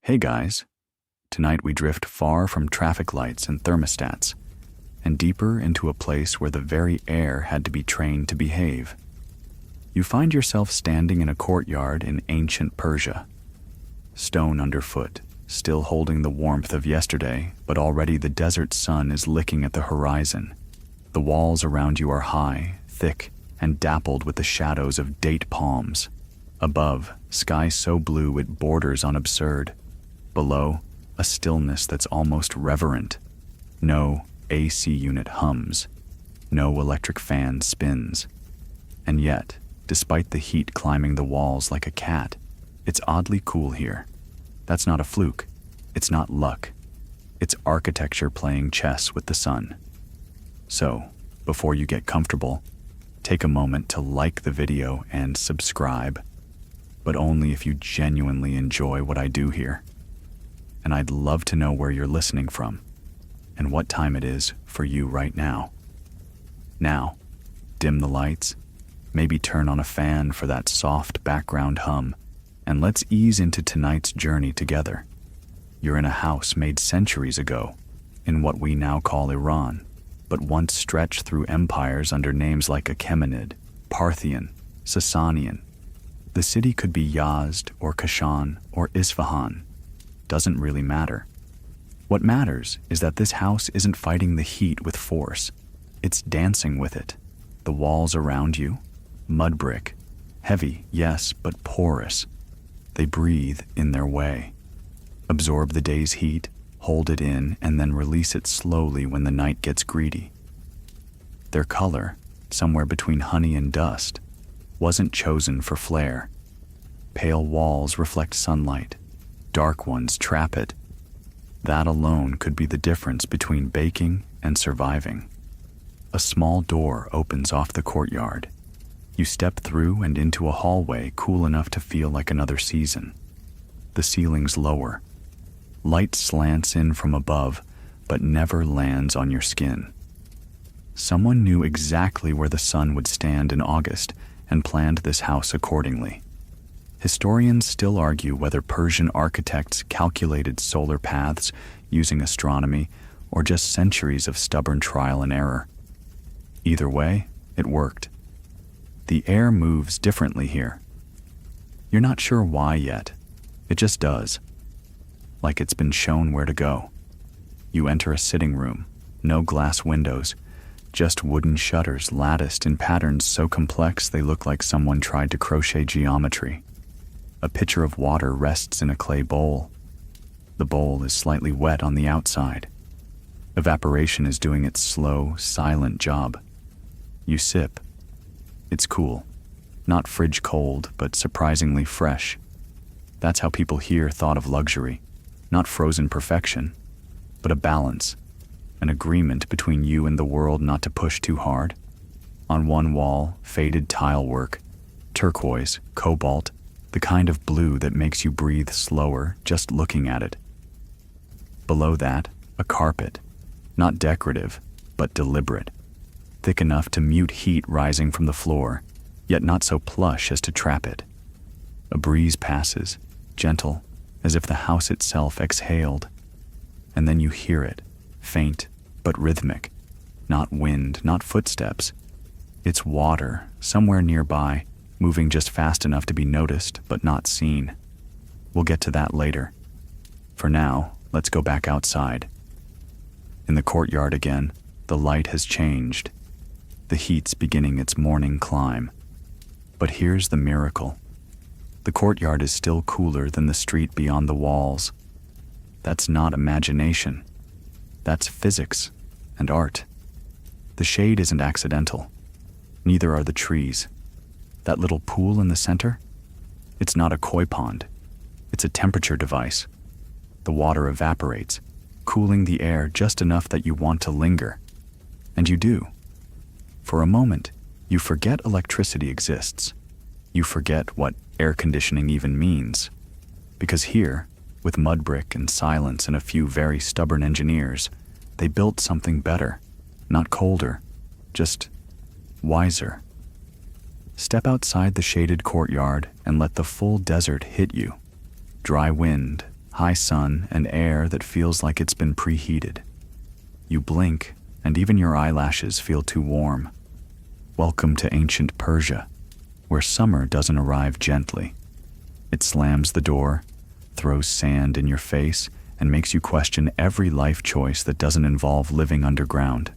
Hey guys, tonight we drift far from traffic lights and thermostats, and deeper into a place where the very air had to be trained to behave. You find yourself standing in a courtyard in ancient Persia. Stone underfoot, still holding the warmth of yesterday, but already the desert sun is licking at the horizon. The walls around you are high, thick, and dappled with the shadows of date palms. Above, sky so blue it borders on absurd. Below, a stillness that's almost reverent. No AC unit hums. No electric fan spins. And yet, despite the heat climbing the walls like a cat, it's oddly cool here. That's not a fluke. It's not luck. It's architecture playing chess with the sun. So, before you get comfortable, take a moment to like the video and subscribe, but only if you genuinely enjoy what I do here. And I'd love to know where you're listening from and what time it is for you right now. Now, dim the lights, maybe turn on a fan for that soft background hum, and let's ease into tonight's journey together. You're in a house made centuries ago, in what we now call Iran, but once stretched through empires under names like Achaemenid, Parthian, Sasanian. The city could be Yazd or Kashan or Isfahan. Doesn't really matter. What matters is that this house isn't fighting the heat with force. It's dancing with it. The walls around you, mud brick, heavy, yes, but porous. They breathe in their way. Absorb the day's heat, hold it in, and then release it slowly when the night gets greedy. Their color, somewhere between honey and dust, wasn't chosen for flair. Pale walls reflect sunlight. Dark ones trap it. That alone could be the difference between baking and surviving. A small door opens off the courtyard. You step through and into a hallway cool enough to feel like another season. The ceiling's lower. Light slants in from above, but never lands on your skin. Someone knew exactly where the sun would stand in August and planned this house accordingly. Historians still argue whether Persian architects calculated solar paths using astronomy or just centuries of stubborn trial and error. Either way, it worked. The air moves differently here. You're not sure why yet. It just does. Like it's been shown where to go. You enter a sitting room, no glass windows, just wooden shutters latticed in patterns so complex they look like someone tried to crochet geometry. A pitcher of water rests in a clay bowl. The bowl is slightly wet on the outside. Evaporation is doing its slow, silent job. You sip. It's cool. Not fridge cold, but surprisingly fresh. That's how people here thought of luxury. Not frozen perfection, but a balance, an agreement between you and the world not to push too hard. On one wall, faded tile work, turquoise, cobalt, the kind of blue that makes you breathe slower just looking at it. Below that, a carpet, not decorative, but deliberate, thick enough to mute heat rising from the floor, yet not so plush as to trap it. A breeze passes, gentle, as if the house itself exhaled, and then you hear it, faint but rhythmic, not wind, not footsteps. It's water, somewhere nearby, moving just fast enough to be noticed but not seen. We'll get to that later. For now, let's go back outside. In the courtyard again, the light has changed. The heat's beginning its morning climb. But here's the miracle. The courtyard is still cooler than the street beyond the walls. That's not imagination. That's physics and art. The shade isn't accidental. Neither are the trees. That little pool in the center? It's not a koi pond. It's a temperature device. The water evaporates, cooling the air just enough that you want to linger. And you do. For a moment, you forget electricity exists. You forget what air conditioning even means. Because here, with mud brick and silence and a few very stubborn engineers, they built something better, not colder, just wiser. Step outside the shaded courtyard and let the full desert hit you. Dry wind, high sun, and air that feels like it's been preheated. You blink, and even your eyelashes feel too warm. Welcome to ancient Persia, where summer doesn't arrive gently. It slams the door, throws sand in your face, and makes you question every life choice that doesn't involve living underground.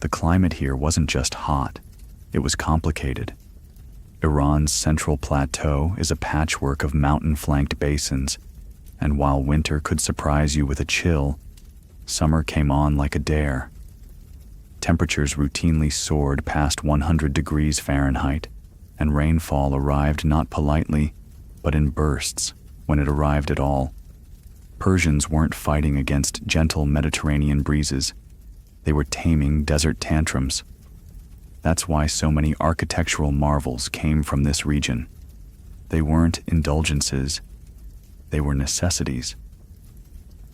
The climate here wasn't just hot, it was complicated. Iran's central plateau is a patchwork of mountain-flanked basins, and while winter could surprise you with a chill, summer came on like a dare. Temperatures routinely soared past 100 degrees Fahrenheit, and rainfall arrived not politely, but in bursts, when it arrived at all. Persians weren't fighting against gentle Mediterranean breezes. They were taming desert tantrums. That's why so many architectural marvels came from this region. They weren't indulgences, they were necessities.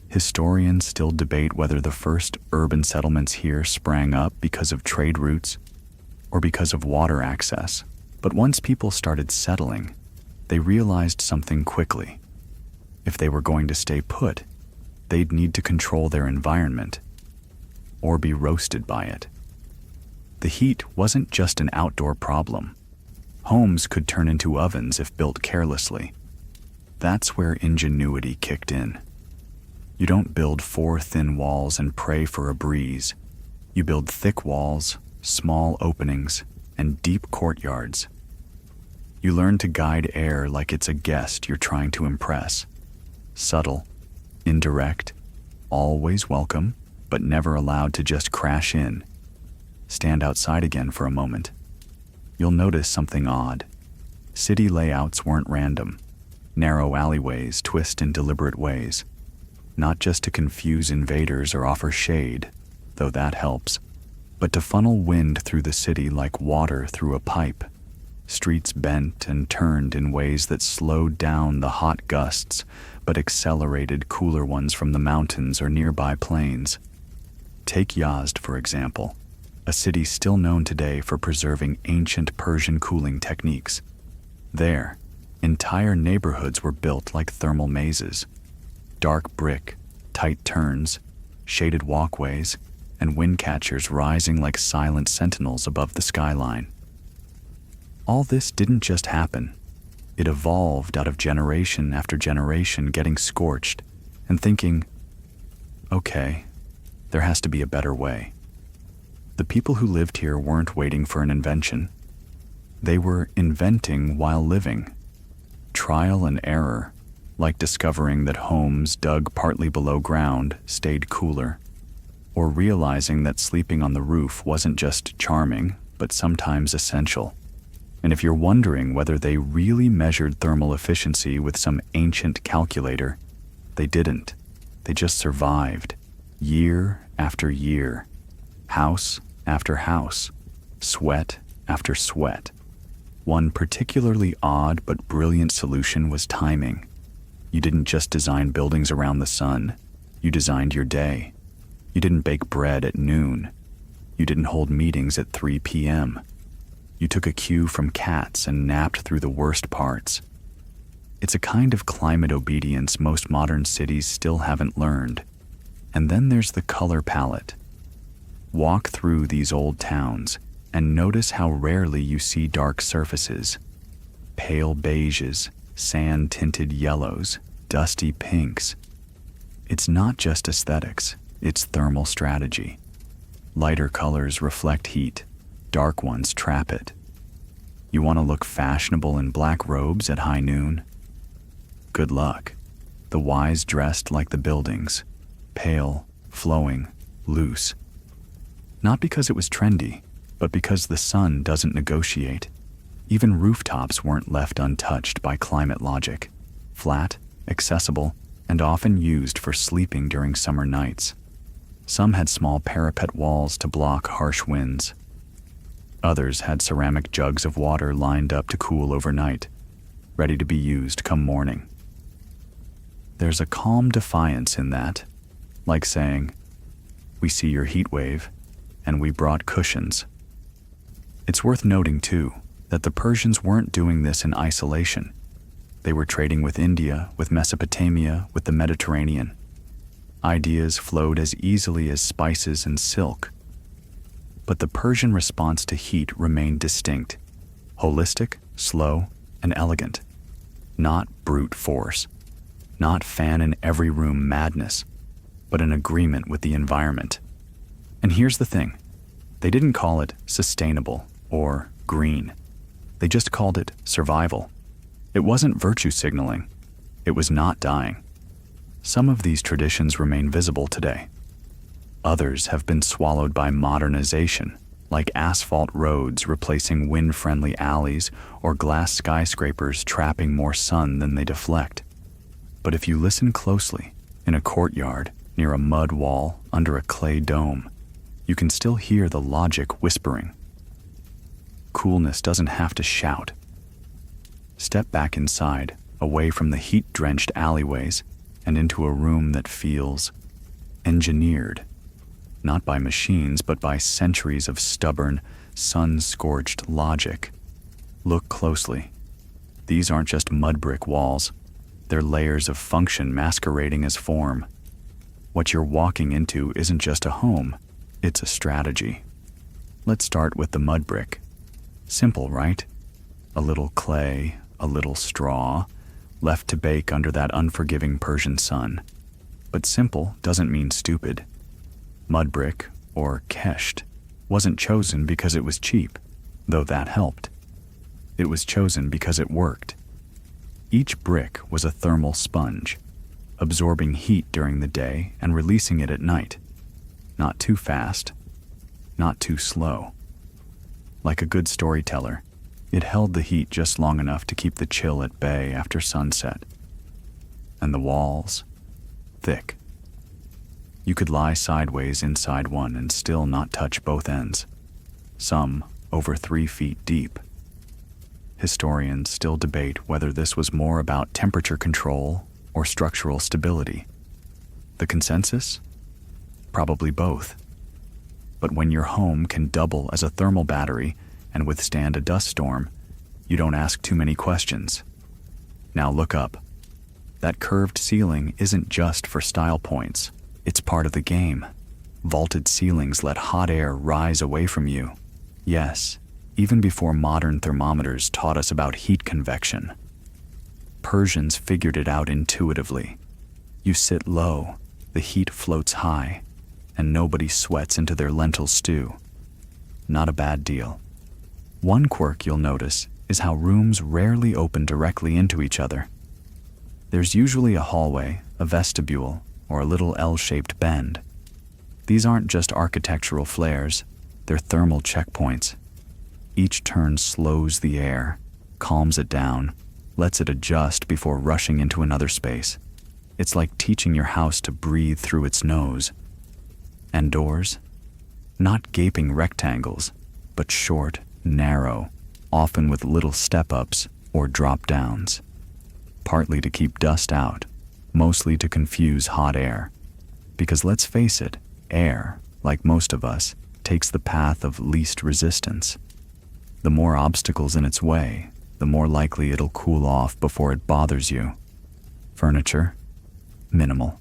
Historians still debate whether the first urban settlements here sprang up because of trade routes or because of water access. But once people started settling, they realized something quickly. If they were going to stay put, they'd need to control their environment or be roasted by it. The heat wasn't just an outdoor problem. Homes could turn into ovens if built carelessly. That's where ingenuity kicked in. You don't build 4 thin walls and pray for a breeze. You build thick walls, small openings, and deep courtyards. You learn to guide air like it's a guest you're trying to impress. Subtle, indirect, always welcome, but never allowed to just crash in. Stand outside again for a moment. You'll notice something odd. City layouts weren't random. Narrow alleyways twist in deliberate ways, not just to confuse invaders or offer shade, though that helps, but to funnel wind through the city like water through a pipe. Streets bent and turned in ways that slowed down the hot gusts, but accelerated cooler ones from the mountains or nearby plains. Take Yazd, for example, a city still known today for preserving ancient Persian cooling techniques. There, entire neighborhoods were built like thermal mazes. Dark brick, tight turns, shaded walkways, and wind catchers rising like silent sentinels above the skyline. All this didn't just happen. It evolved out of generation after generation getting scorched and thinking, okay, there has to be a better way. The people who lived here weren't waiting for an invention. They were inventing while living. Trial and error, like discovering that homes dug partly below ground stayed cooler, or realizing that sleeping on the roof wasn't just charming, but sometimes essential. And if you're wondering whether they really measured thermal efficiency with some ancient calculator, they didn't. They just survived, year after year, house after house, sweat after sweat. One particularly odd but brilliant solution was timing. You didn't just design buildings around the sun, you designed your day. You didn't bake bread at noon. You didn't hold meetings at 3 p.m. You took a cue from cats and napped through the worst parts. It's a kind of climate obedience most modern cities still haven't learned. And then there's the color palette. Walk through these old towns and notice how rarely you see dark surfaces. Pale beiges, sand-tinted yellows, dusty pinks. It's not just aesthetics, it's thermal strategy. Lighter colors reflect heat, dark ones trap it. You want to look fashionable in black robes at high noon? Good luck. The wise dressed like the buildings, pale, flowing, loose. Not because it was trendy, but because the sun doesn't negotiate. Even rooftops weren't left untouched by climate logic. Flat, accessible, and often used for sleeping during summer nights. Some had small parapet walls to block harsh winds. Others had ceramic jugs of water lined up to cool overnight, ready to be used come morning. There's a calm defiance in that, like saying, "We see your heat wave, and we brought cushions." It's worth noting, too, that the Persians weren't doing this in isolation. They were trading with India, with Mesopotamia, with the Mediterranean. Ideas flowed as easily as spices and silk. But the Persian response to heat remained distinct, holistic, slow, and elegant. Not brute force, not fan in every room madness, but an agreement with the environment. And here's the thing, they didn't call it sustainable or green. They just called it survival. It wasn't virtue signaling. It was not dying. Some of these traditions remain visible today. Others have been swallowed by modernization, like asphalt roads replacing wind-friendly alleys or glass skyscrapers trapping more sun than they deflect. But if you listen closely, in a courtyard, near a mud wall, under a clay dome, you can still hear the logic whispering. Coolness doesn't have to shout. Step back inside, away from the heat-drenched alleyways, and into a room that feels engineered, not by machines, but by centuries of stubborn, sun-scorched logic. Look closely. These aren't just mud brick walls. They're layers of function masquerading as form. What you're walking into isn't just a home, it's a strategy. Let's start with the mud brick. Simple, right? A little clay, a little straw, left to bake under that unforgiving Persian sun. But simple doesn't mean stupid. Mud brick, or kesht, wasn't chosen because it was cheap, though that helped. It was chosen because it worked. Each brick was a thermal sponge, absorbing heat during the day and releasing it at night. Not too fast, not too slow. Like a good storyteller, it held the heat just long enough to keep the chill at bay after sunset. And the walls, thick. You could lie sideways inside one and still not touch both ends, some over 3 feet deep. Historians still debate whether this was more about temperature control or structural stability. The consensus? Probably both. But when your home can double as a thermal battery and withstand a dust storm, you don't ask too many questions. Now look up. That curved ceiling isn't just for style points. It's part of the game. Vaulted ceilings let hot air rise away from you. Yes, even before modern thermometers taught us about heat convection. Persians figured it out intuitively. You sit low, the heat floats high, and nobody sweats into their lentil stew. Not a bad deal. One quirk you'll notice is how rooms rarely open directly into each other. There's usually a hallway, a vestibule, or a little L-shaped bend. These aren't just architectural flares, they're thermal checkpoints. Each turn slows the air, calms it down, lets it adjust before rushing into another space. It's like teaching your house to breathe through its nose. And doors? Not gaping rectangles, but short, narrow, often with little step-ups or drop-downs. Partly to keep dust out, mostly to confuse hot air. Because let's face it, air, like most of us, takes the path of least resistance. The more obstacles in its way, the more likely it'll cool off before it bothers you. Furniture? Minimal.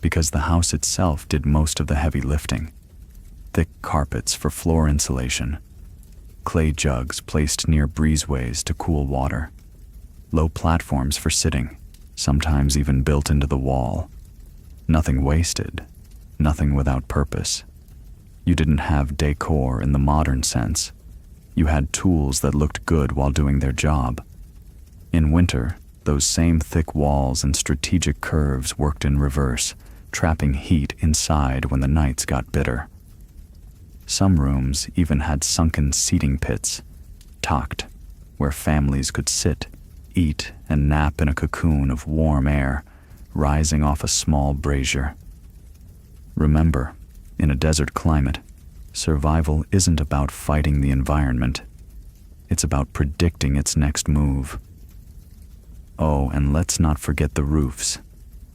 Because the house itself did most of the heavy lifting. Thick carpets for floor insulation. Clay jugs placed near breezeways to cool water. Low platforms for sitting, sometimes even built into the wall. Nothing wasted, nothing without purpose. You didn't have decor in the modern sense. You had tools that looked good while doing their job. In winter, those same thick walls and strategic curves worked in reverse, trapping heat inside when the nights got bitter. Some rooms even had sunken seating pits, tucked, where families could sit, eat, and nap in a cocoon of warm air, rising off a small brazier. Remember, in a desert climate, survival isn't about fighting the environment. It's about predicting its next move. Oh, and let's not forget the roofs.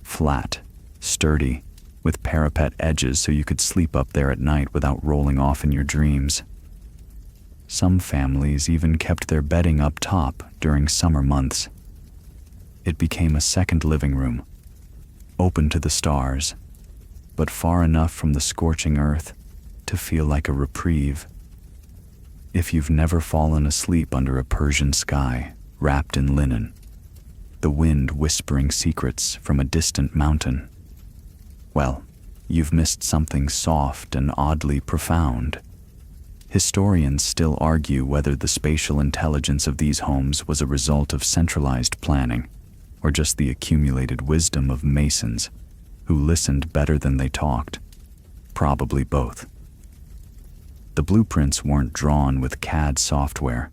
Flat, sturdy, with parapet edges so you could sleep up there at night without rolling off in your dreams. Some families even kept their bedding up top during summer months. It became a second living room, open to the stars, but far enough from the scorching earth to feel like a reprieve. If you've never fallen asleep under a Persian sky wrapped in linen, the wind whispering secrets from a distant mountain, well, you've missed something soft and oddly profound. Historians still argue whether the spatial intelligence of these homes was a result of centralized planning or just the accumulated wisdom of masons who listened better than they talked. Probably both. The blueprints weren't drawn with CAD software.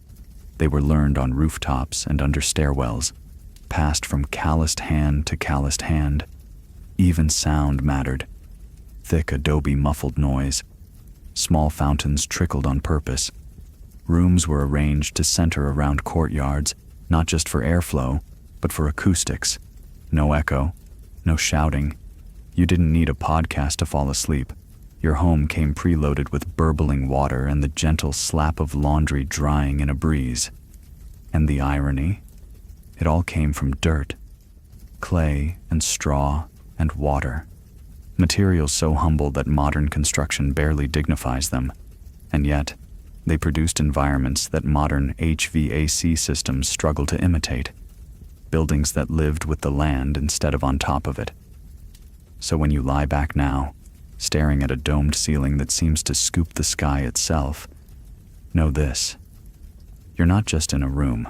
They were learned on rooftops and under stairwells, passed from calloused hand to calloused hand. Even sound mattered. Thick adobe muffled noise. Small fountains trickled on purpose. Rooms were arranged to center around courtyards, not just for airflow, but for acoustics. No echo, no shouting. You didn't need a podcast to fall asleep. Your home came preloaded with burbling water and the gentle slap of laundry drying in a breeze. And the irony? It all came from dirt, clay and straw and water. Materials so humble that modern construction barely dignifies them, and yet they produced environments that modern HVAC systems struggle to imitate, buildings that lived with the land instead of on top of it. So when you lie back now, staring at a domed ceiling that seems to scoop the sky itself, know this: you're not just in a room.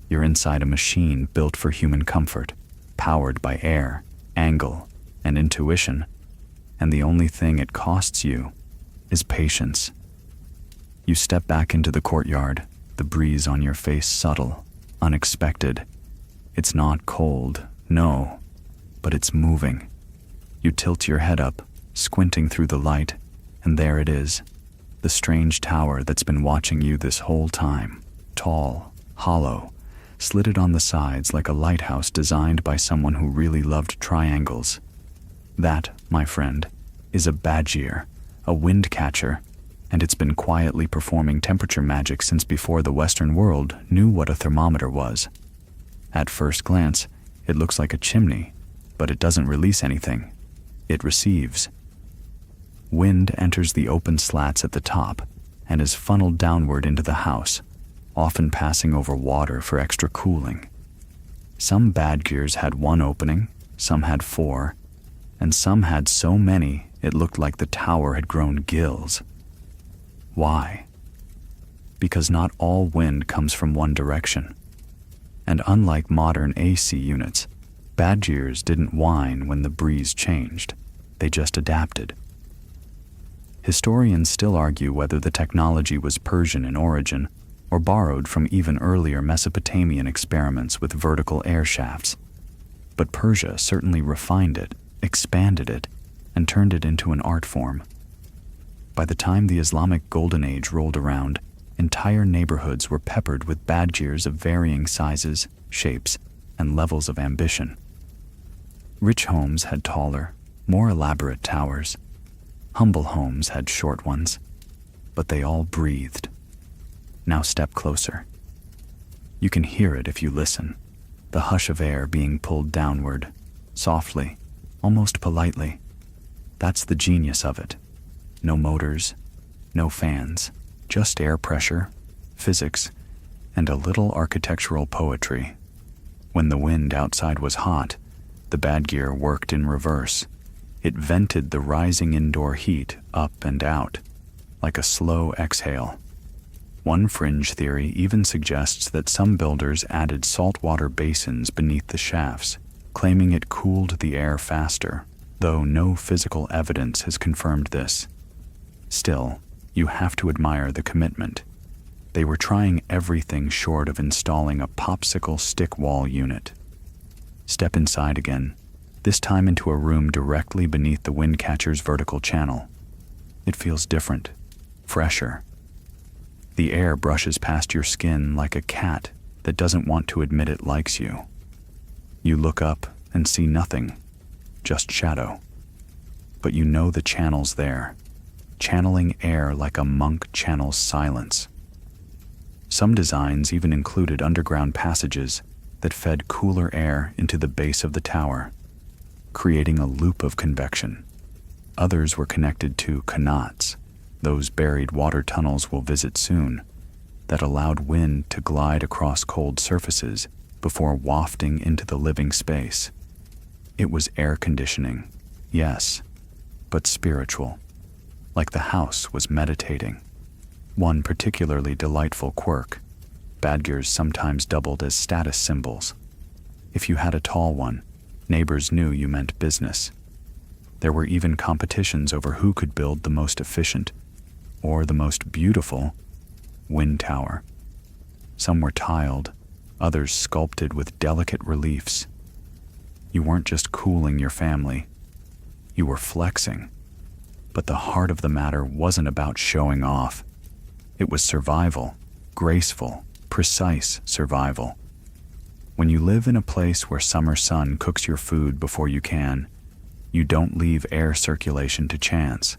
You're inside a machine built for human comfort, powered by air, angle, and intuition, and the only thing it costs you is patience. You step back into the courtyard, the breeze on your face subtle, unexpected. It's not cold, no, but it's moving. You tilt your head up, squinting through the light, and there it is, the strange tower that's been watching you this whole time, tall, hollow, slitted on the sides like a lighthouse designed by someone who really loved triangles. That, my friend, is a badger, a wind catcher, and it's been quietly performing temperature magic since before the Western world knew what a thermometer was. At first glance, it looks like a chimney, but it doesn't release anything. It receives. Wind enters the open slats at the top and is funneled downward into the house, often passing over water for extra cooling. Some badgers had one opening, some had 4, and some had so many it looked like the tower had grown gills. Why? Because not all wind comes from one direction. And unlike modern AC units, badgers didn't whine when the breeze changed. They just adapted. Historians still argue whether the technology was Persian in origin or borrowed from even earlier Mesopotamian experiments with vertical air shafts. But Persia certainly refined it, expanded it, and turned it into an art form. By the time the Islamic Golden Age rolled around, entire neighborhoods were peppered with badgers of varying sizes, shapes, and levels of ambition. Rich homes had taller, more elaborate towers. Humble homes had short ones, but they all breathed. Now step closer. You can hear it if you listen, the hush of air being pulled downward, softly, almost politely. That's the genius of it. No motors, no fans, just air pressure, physics, and a little architectural poetry. When the wind outside was hot, the badger worked in reverse. It vented the rising indoor heat up and out, like a slow exhale. One fringe theory even suggests that some builders added saltwater basins beneath the shafts, claiming it cooled the air faster, though no physical evidence has confirmed this. Still, you have to admire the commitment. They were trying everything short of installing a popsicle stick wall unit. Step inside again, this time into a room directly beneath the wind catcher's vertical channel. It feels different, fresher. The air brushes past your skin like a cat that doesn't want to admit it likes you. You look up and see nothing, just shadow. But you know the channel's there, channeling air like a monk channels silence. Some designs even included underground passages, that fed cooler air into the base of the tower, creating a loop of convection. Others were connected to qanats, those buried water tunnels we'll visit soon, that allowed wind to glide across cold surfaces before wafting into the living space. It was air conditioning, yes, but spiritual, like the house was meditating. One particularly delightful quirk: badgers sometimes doubled as status symbols. If you had a tall one, neighbors knew you meant business. There were even competitions over who could build the most efficient, or the most beautiful, wind tower. Some were tiled, others sculpted with delicate reliefs. You weren't just cooling your family, you were flexing. But the heart of the matter wasn't about showing off. It was survival, graceful, precise survival. When you live in a place where summer sun cooks your food before you can, you don't leave air circulation to chance.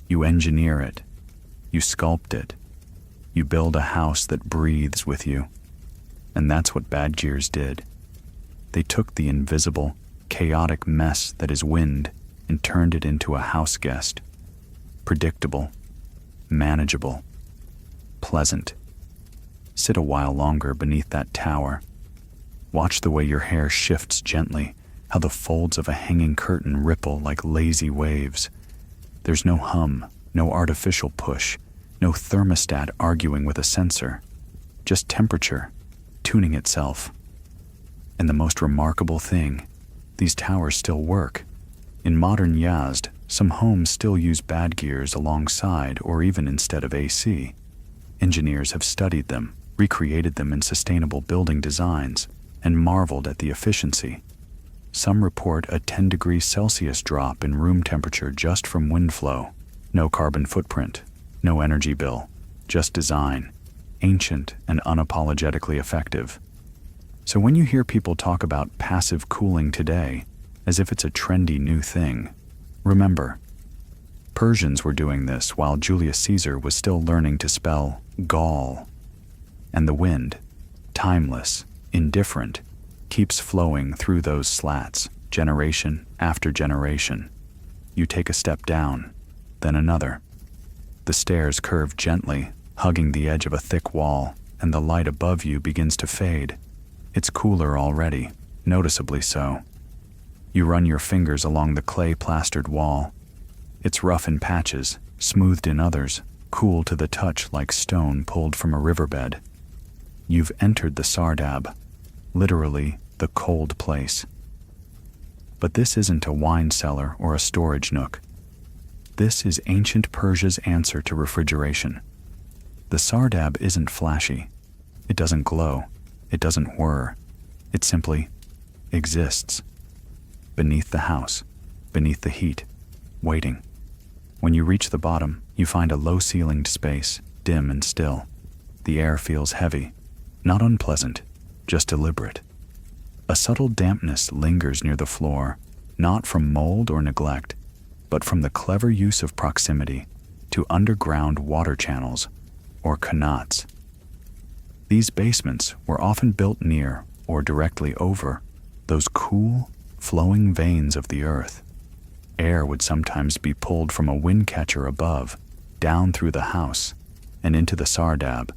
You engineer it. You sculpt it. You build a house that breathes with you. And that's what badgers did. They took the invisible, chaotic mess that is wind and turned it into a house guest. Predictable, manageable, pleasant. Sit a while longer beneath that tower. Watch the way your hair shifts gently, how the folds of a hanging curtain ripple like lazy waves. There's no hum, no artificial push, no thermostat arguing with a sensor, just temperature, tuning itself. And the most remarkable thing, these towers still work. In modern Yazd, some homes still use badgers alongside or even instead of AC. Engineers have studied them, recreated them in sustainable building designs, and marveled at the efficiency. Some report a 10 degrees Celsius drop in room temperature just from wind flow. No carbon footprint, no energy bill, just design, ancient and unapologetically effective. So when you hear people talk about passive cooling today, as if it's a trendy new thing, remember, Persians were doing this while Julius Caesar was still learning to spell Gaul. And the wind, timeless, indifferent, keeps flowing through those slats, generation after generation. You take a step down, then another. The stairs curve gently, hugging the edge of a thick wall, and the light above you begins to fade. It's cooler already, noticeably so. You run your fingers along the clay-plastered wall. It's rough in patches, smoothed in others, cool to the touch like stone pulled from a riverbed. You've entered the sardab, literally the cold place. But this isn't a wine cellar or a storage nook. This is ancient Persia's answer to refrigeration. The sardab isn't flashy. It doesn't glow. It doesn't whir. It simply exists. Beneath the house, beneath the heat, waiting. When you reach the bottom, you find a low-ceilinged space, dim and still. The air feels heavy, not unpleasant, just deliberate. A subtle dampness lingers near the floor, not from mold or neglect, but from the clever use of proximity to underground water channels, or qanats. These basements were often built near or directly over those cool, flowing veins of the earth. Air would sometimes be pulled from a wind catcher above, down through the house, and into the sardab,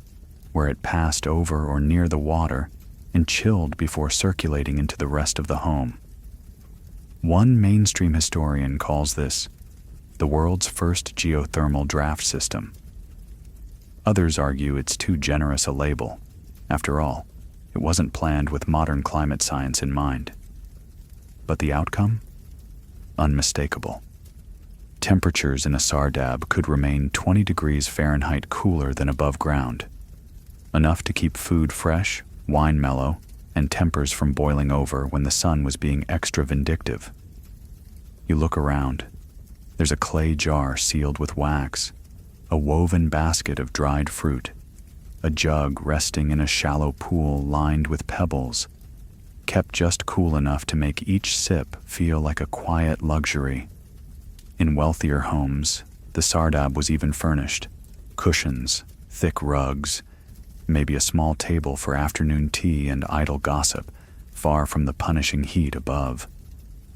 where it passed over or near the water and chilled before circulating into the rest of the home. One mainstream historian calls this the world's first geothermal draft system. Others argue it's too generous a label. After all, it wasn't planned with modern climate science in mind. But the outcome? Unmistakable. Temperatures in a sardab could remain 20 degrees Fahrenheit cooler than above ground, enough to keep food fresh, wine mellow, and tempers from boiling over when the sun was being extra vindictive. You look around. There's a clay jar sealed with wax, a woven basket of dried fruit, a jug resting in a shallow pool lined with pebbles, kept just cool enough to make each sip feel like a quiet luxury. In wealthier homes, the sardab was even furnished: cushions, thick rugs, maybe a small table for afternoon tea and idle gossip, far from the punishing heat above.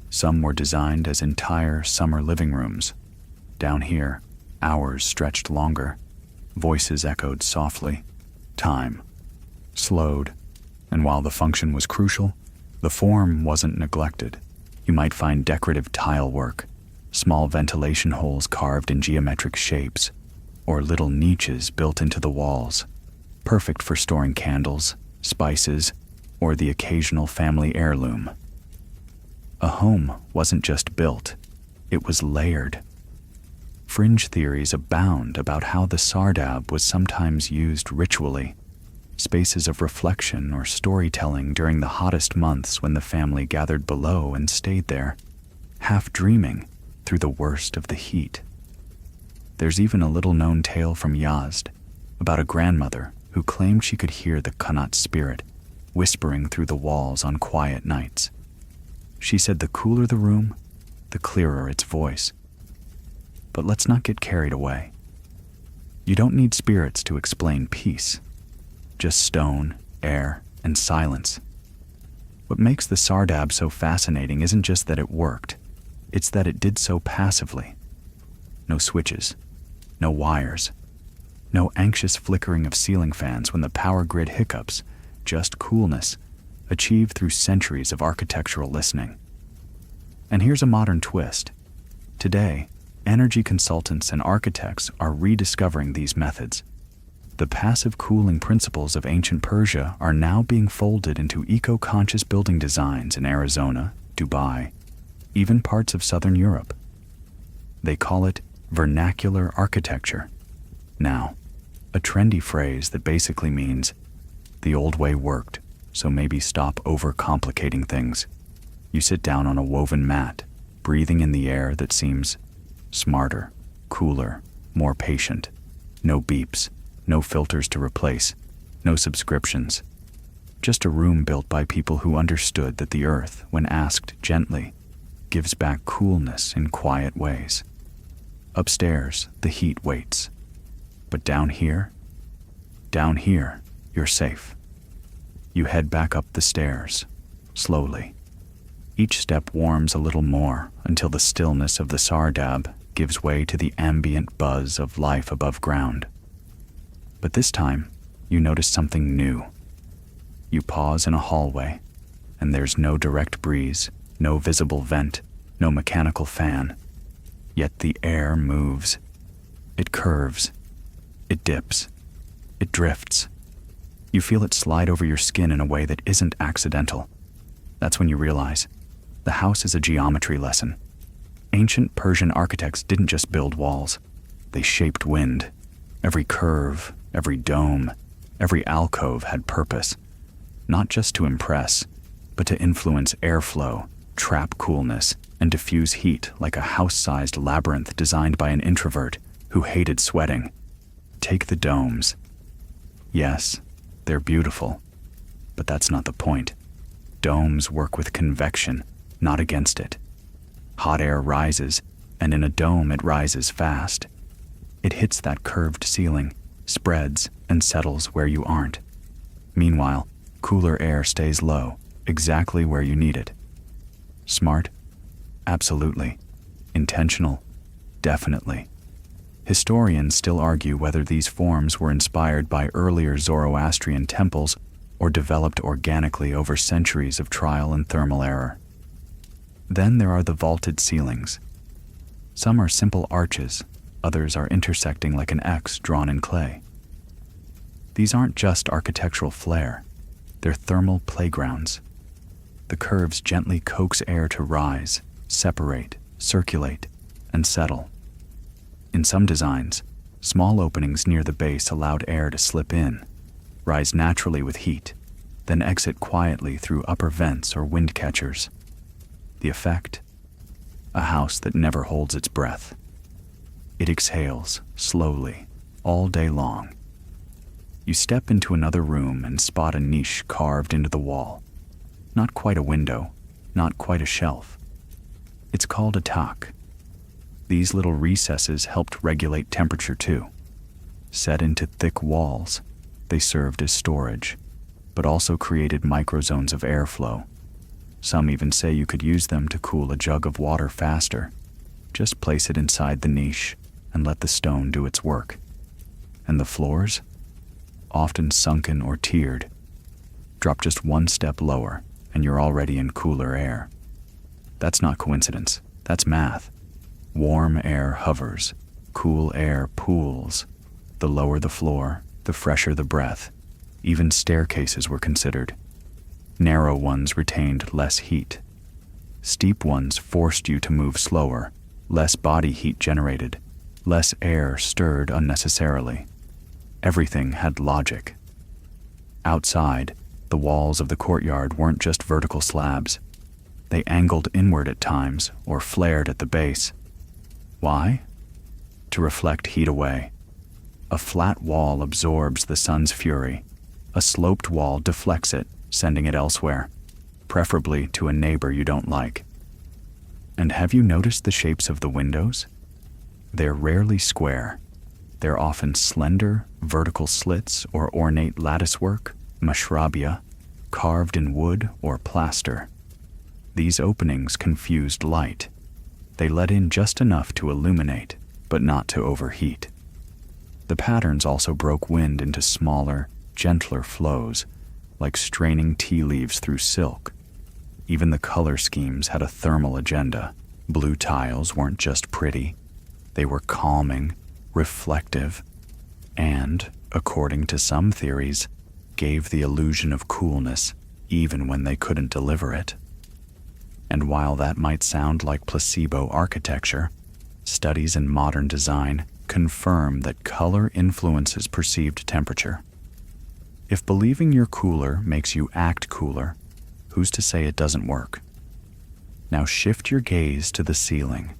Some were designed as entire summer living rooms. Down here, hours stretched longer. Voices echoed softly. Time slowed. And while the function was crucial, the form wasn't neglected. You might find decorative tile work, small ventilation holes carved in geometric shapes, or little niches built into the walls, perfect for storing candles, spices, or the occasional family heirloom. A home wasn't just built, it was layered. Fringe theories abound about how the sardab was sometimes used ritually, spaces of reflection or storytelling during the hottest months when the family gathered below and stayed there, half dreaming through the worst of the heat. There's even a little-known tale from Yazd about a grandmother who claimed she could hear the Qanat spirit whispering through the walls on quiet nights. She said the cooler the room, the clearer its voice. But let's not get carried away. You don't need spirits to explain peace. Just stone, air, and silence. What makes the sardab so fascinating isn't just that it worked, it's that it did so passively. No switches, no wires, no anxious flickering of ceiling fans when the power grid hiccups, just coolness, achieved through centuries of architectural listening. And here's a modern twist. Today, energy consultants and architects are rediscovering these methods. The passive cooling principles of ancient Persia are now being folded into eco-conscious building designs in Arizona, Dubai, even parts of southern Europe. They call it vernacular architecture. Now, a trendy phrase that basically means, the old way worked, so maybe stop overcomplicating things. You sit down on a woven mat, breathing in the air that seems smarter, cooler, more patient. No beeps, no filters to replace, no subscriptions. Just a room built by people who understood that the earth, when asked gently, gives back coolness in quiet ways. Upstairs, the heat waits. But down here, you're safe. You head back up the stairs, slowly. Each step warms a little more until the stillness of the sardab gives way to the ambient buzz of life above ground. But this time, you notice something new. You pause in a hallway, and there's no direct breeze, no visible vent, no mechanical fan. Yet the air moves. It curves. It dips. It drifts. You feel it slide over your skin in a way that isn't accidental. That's when you realize the house is a geometry lesson. Ancient Persian architects didn't just build walls. They shaped wind. Every curve, every dome, every alcove had purpose. Not just to impress, but to influence airflow, trap coolness, and diffuse heat like a house-sized labyrinth designed by an introvert who hated sweating. Take the domes. Yes, they're beautiful, but that's not the point. Domes work with convection, not against it. Hot air rises, and in a dome it rises fast. It hits that curved ceiling, spreads, and settles where you aren't. Meanwhile, cooler air stays low, exactly where you need it. Smart? Absolutely. Intentional? Definitely. Historians still argue whether these forms were inspired by earlier Zoroastrian temples or developed organically over centuries of trial and thermal error. Then there are the vaulted ceilings. Some are simple arches, others are intersecting like an X drawn in clay. These aren't just architectural flair, they're thermal playgrounds. The curves gently coax air to rise, separate, circulate, and settle. In some designs, small openings near the base allowed air to slip in, rise naturally with heat, then exit quietly through upper vents or wind catchers. The effect? A house that never holds its breath. It exhales, slowly, all day long. You step into another room and spot a niche carved into the wall. Not quite a window, not quite a shelf. It's called a tak. These little recesses helped regulate temperature too. Set into thick walls, They served as storage, but also created microzones of airflow. Some even say you could use them to cool a jug of water faster. Just place it inside the niche and let the stone do its work. And the floors? Often sunken or tiered. Drop just one step lower and you're already in cooler air. That's not coincidence, that's math. Warm air hovers, cool air pools. The lower the floor, the fresher the breath. Even staircases were considered. Narrow ones retained less heat. Steep ones forced you to move slower, less body heat generated, less air stirred unnecessarily. Everything had logic. Outside, the walls of the courtyard weren't just vertical slabs. They angled inward at times or flared at the base. Why? To reflect heat away. A flat wall absorbs the sun's fury. A sloped wall deflects it, sending it elsewhere, preferably to a neighbor you don't like. And have you noticed the shapes of the windows? They're rarely square. They're often slender, vertical slits or ornate latticework, mashrabia, carved in wood or plaster. These openings confused light. They let in just enough to illuminate, but not to overheat. The patterns also broke wind into smaller, gentler flows, like straining tea leaves through silk. Even the color schemes had a thermal agenda. Blue tiles weren't just pretty. They were calming, reflective, and, according to some theories, gave the illusion of coolness even when they couldn't deliver it. And while that might sound like placebo architecture, studies in modern design confirm that color influences perceived temperature. If believing you're cooler makes you act cooler, who's to say it doesn't work? Now shift your gaze to the ceiling.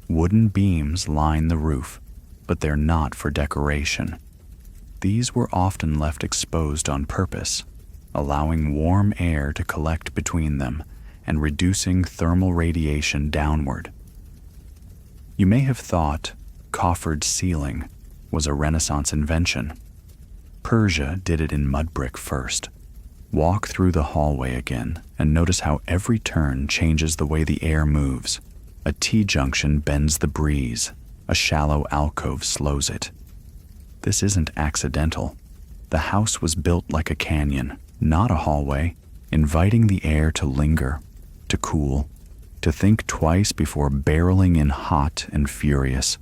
Wooden beams line the roof, but they're not for decoration. These were often left exposed on purpose, allowing warm air to collect between them and reducing thermal radiation downward. You may have thought coffered ceiling was a Renaissance invention. Persia did it in mud brick first. Walk through the hallway again and notice how every turn changes the way the air moves. A T-junction bends the breeze. A shallow alcove slows it. This isn't accidental. The house was built like a canyon, not a hallway, inviting the air to linger, to cool, to think twice before barreling in hot and furious.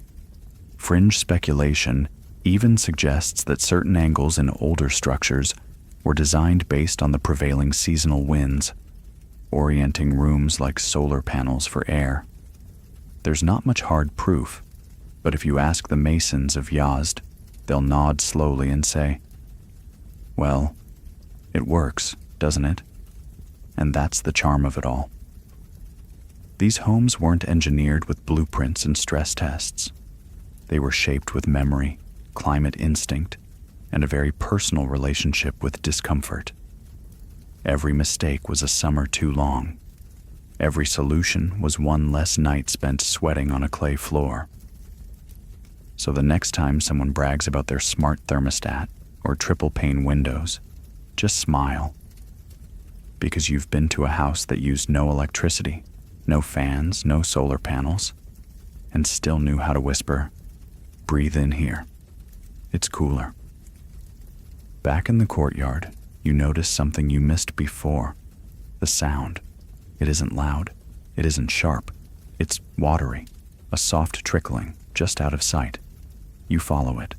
Fringe speculation even suggests that certain angles in older structures were designed based on the prevailing seasonal winds, orienting rooms like solar panels for air. There's not much hard proof, but if you ask the masons of Yazd, they'll nod slowly and say, well, it works, doesn't it? And that's the charm of it all. These homes weren't engineered with blueprints and stress tests. They were shaped with memory, climate instinct, and a very personal relationship with discomfort. Every mistake was a summer too long. Every solution was one less night spent sweating on a clay floor. So the next time someone brags about their smart thermostat or triple-pane windows, just smile. Because you've been to a house that used no electricity, no fans, no solar panels, and still knew how to whisper, breathe in here. It's cooler. Back in the courtyard, you notice something you missed before. The sound. It isn't loud. It isn't sharp. It's watery. A soft trickling, just out of sight. You follow it.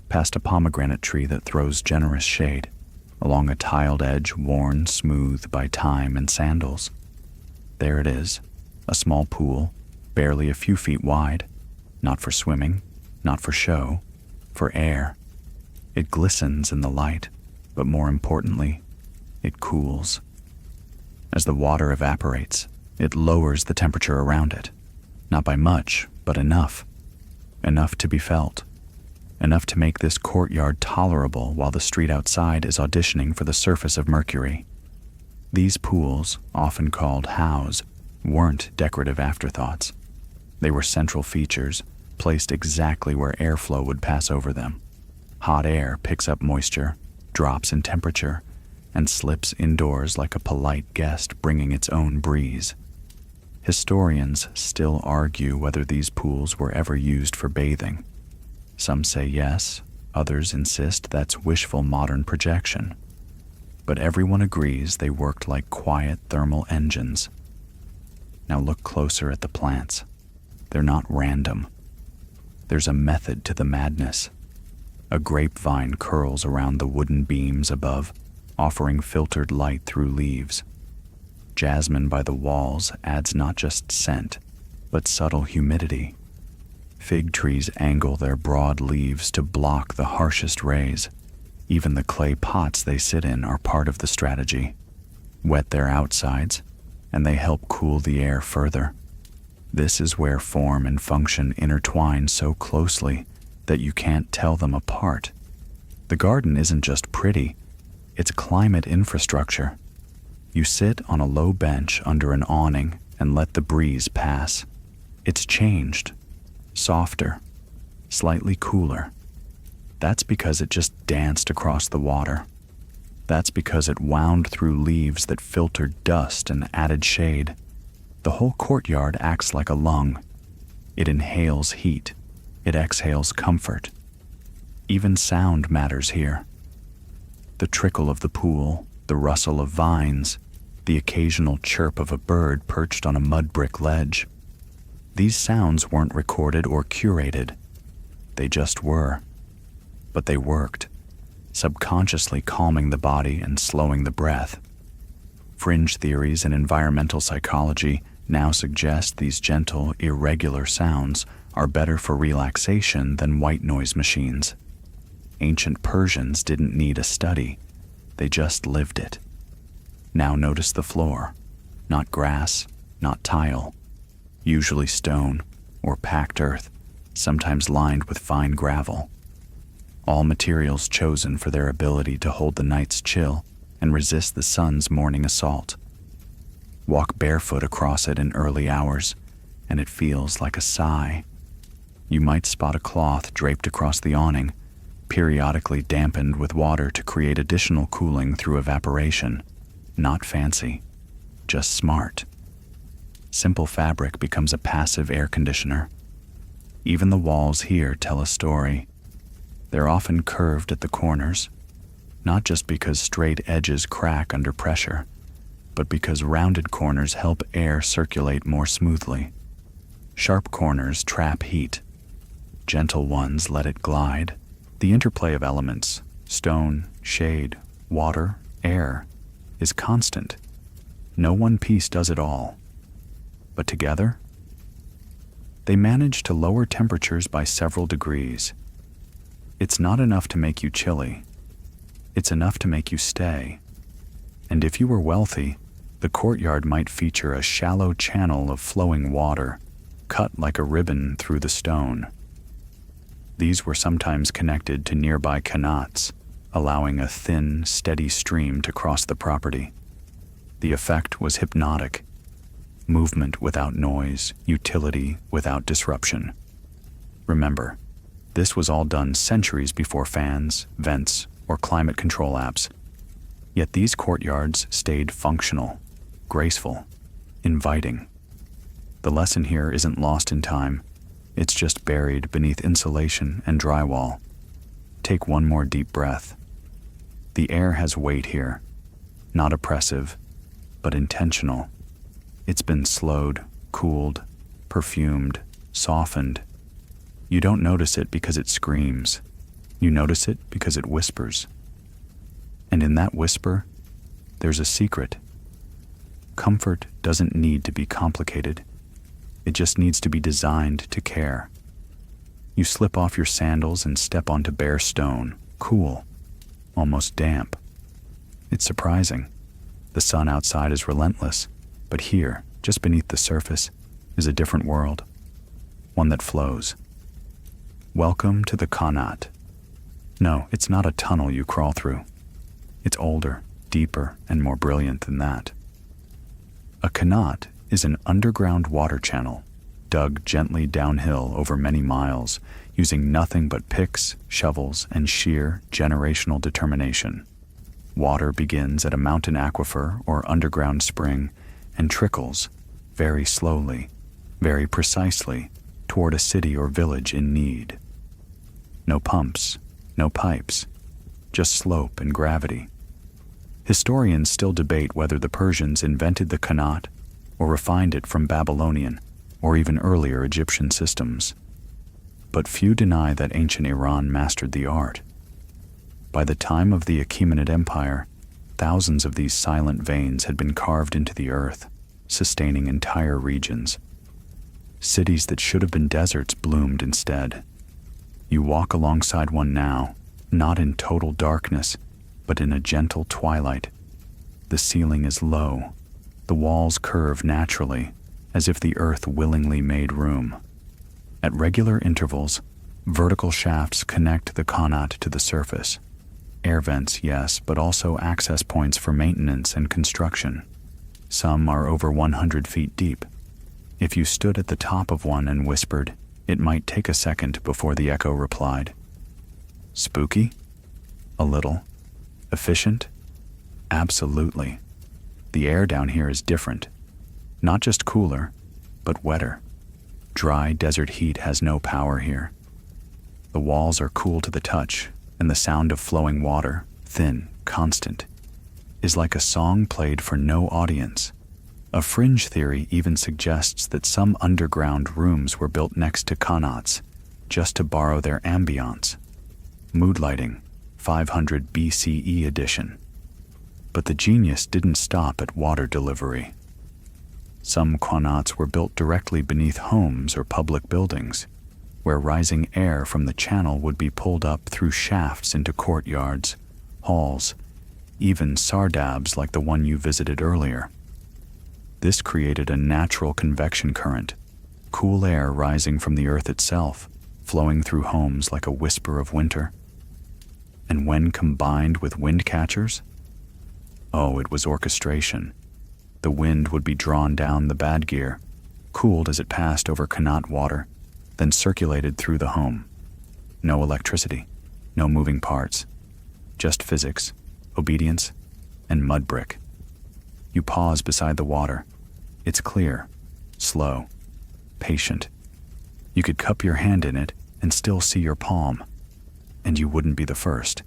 Past a pomegranate tree that throws generous shade, along a tiled edge worn smooth by time and sandals. There it is, a small pool, barely a few feet wide. Not for swimming, not for show, for air. It glistens in the light, but more importantly, it cools. As the water evaporates, it lowers the temperature around it. Not by much, but enough. Enough to be felt. Enough to make this courtyard tolerable while the street outside is auditioning for the surface of Mercury. These pools, often called hows, weren't decorative afterthoughts. They were central features, placed exactly where airflow would pass over them. Hot air picks up moisture, drops in temperature, and slips indoors like a polite guest bringing its own breeze. Historians still argue whether these pools were ever used for bathing. Some say yes, others insist that's wishful modern projection. But everyone agrees they worked like quiet thermal engines. Now look closer at the plants. They're not random. There's a method to the madness. A grapevine curls around the wooden beams above, offering filtered light through leaves. Jasmine by the walls adds not just scent, but subtle humidity. Fig trees angle their broad leaves to block the harshest rays. Even the clay pots they sit in are part of the strategy. Wet their outsides, and they help cool the air further. This is where form and function intertwine so closely that you can't tell them apart. The garden isn't just pretty, it's climate infrastructure. You sit on a low bench under an awning and let the breeze pass. It's changed, softer, slightly cooler. That's because it just danced across the water. That's because it wound through leaves that filtered dust and added shade. The whole courtyard acts like a lung. It inhales heat. It exhales comfort. Even sound matters here. The trickle of the pool, the rustle of vines, the occasional chirp of a bird perched on a mud brick ledge. These sounds weren't recorded or curated. They just were. But they worked, subconsciously calming the body and slowing the breath. Fringe theories in environmental psychology now suggest these gentle, irregular sounds are better for relaxation than white noise machines. Ancient Persians didn't need a study, they just lived it. Now notice the floor. Not grass, not tile. Usually stone or packed earth, sometimes lined with fine gravel. All materials chosen for their ability to hold the night's chill and resist the sun's morning assault. Walk barefoot across it in early hours, and it feels like a sigh. You might spot a cloth draped across the awning, periodically dampened with water to create additional cooling through evaporation. Not fancy, just smart. Simple fabric becomes a passive air conditioner. Even the walls here tell a story. They're often curved at the corners, not just because straight edges crack under pressure, but because rounded corners help air circulate more smoothly. Sharp corners trap heat. Gentle ones let it glide. The interplay of elements, stone, shade, water, air, is constant. No one piece does it all. But together, they manage to lower temperatures by several degrees. It's not enough to make you chilly. It's enough to make you stay. And if you were wealthy, the courtyard might feature a shallow channel of flowing water, cut like a ribbon through the stone. These were sometimes connected to nearby qanats, allowing a thin, steady stream to cross the property. The effect was hypnotic. Movement without noise, utility without disruption. Remember, this was all done centuries before fans, vents, or climate control apps. Yet these courtyards stayed functional, graceful, inviting. The lesson here isn't lost in time. It's just buried beneath insulation and drywall. Take one more deep breath. The air has weight here, not oppressive, but intentional. It's been slowed, cooled, perfumed, softened. You don't notice it because it screams. You notice it because it whispers. And in that whisper, there's a secret. Comfort doesn't need to be complicated. It just needs to be designed to care. You slip off your sandals and step onto bare stone, cool, almost damp. It's surprising. The sun outside is relentless, but here, just beneath the surface, is a different world. One that flows. Welcome to the qanat. No, it's not a tunnel you crawl through. It's older, deeper, and more brilliant than that. A qanat is an underground water channel, dug gently downhill over many miles, using nothing but picks, shovels, and sheer generational determination. Water begins at a mountain aquifer or underground spring and trickles, very slowly, very precisely, toward a city or village in need. No pumps, no pipes, just slope and gravity. Historians still debate whether the Persians invented the qanat or refined it from Babylonian or even earlier Egyptian systems. But few deny that ancient Iran mastered the art. By the time of the Achaemenid Empire, thousands of these silent veins had been carved into the earth, sustaining entire regions. Cities that should have been deserts bloomed instead. You walk alongside one now, not in total darkness, but in a gentle twilight. The ceiling is low. The walls curve naturally, as if the earth willingly made room. At regular intervals, vertical shafts connect the qanat to the surface. Air vents, yes, but also access points for maintenance and construction. Some are over 100 feet deep. If you stood at the top of one and whispered, it might take a second before the echo replied. Spooky? A little. Efficient? Absolutely. The air down here is different. Not just cooler, but wetter. Dry desert heat has no power here. The walls are cool to the touch, and the sound of flowing water, thin, constant, is like a song played for no audience. A fringe theory even suggests that some underground rooms were built next to qanats, just to borrow their ambiance. Mood lighting, 500 BCE edition. But the genius didn't stop at water delivery. Some qanats were built directly beneath homes or public buildings, where rising air from the channel would be pulled up through shafts into courtyards, halls, even sardabs like the one you visited earlier. This created a natural convection current, cool air rising from the earth itself, flowing through homes like a whisper of winter. And when combined with wind catchers, oh, it was orchestration. The wind would be drawn down the bad gear, cooled as it passed over qanat water, then circulated through the home. No electricity, no moving parts, just physics, obedience, and mud brick. You pause beside the water. It's clear, slow, patient. You could cup your hand in it and still see your palm, and you wouldn't be the first.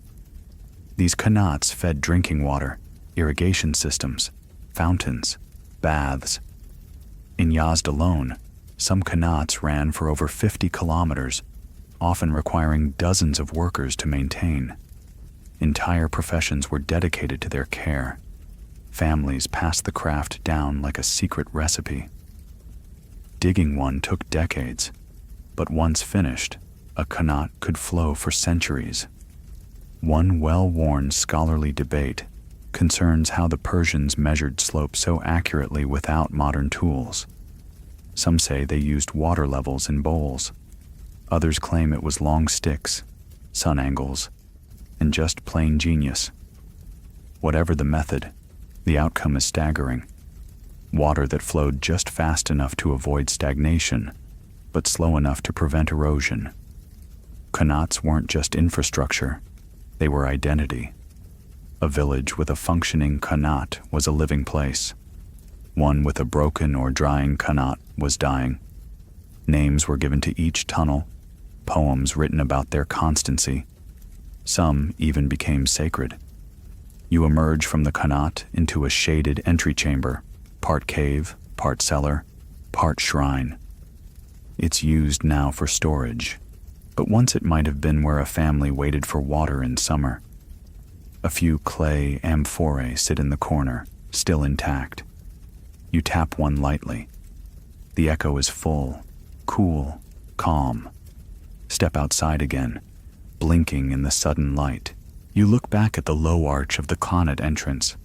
These qanats fed drinking water, irrigation systems, fountains, baths. In Yazd alone, some qanats ran for over 50 kilometers, often requiring dozens of workers to maintain. Entire professions were dedicated to their care. Families passed the craft down like a secret recipe. Digging one took decades, but once finished, a qanat could flow for centuries. One well-worn scholarly debate concerns how the Persians measured slope so accurately without modern tools. Some say they used water levels in bowls. Others claim it was long sticks, sun angles, and just plain genius. Whatever the method, the outcome is staggering. Water that flowed just fast enough to avoid stagnation, but slow enough to prevent erosion. Qanats weren't just infrastructure, they were identity. A village with a functioning qanat was a living place. One with a broken or drying qanat was dying. Names were given to each tunnel, poems written about their constancy. Some even became sacred. You emerge from the qanat into a shaded entry chamber, part cave, part cellar, part shrine. It's used now for storage, but once it might have been where a family waited for water in summer. A few clay amphorae sit in the corner, still intact. You tap one lightly. The echo is full, cool, calm. Step outside again, blinking in the sudden light. You look back at the low arch of the qanat entrance,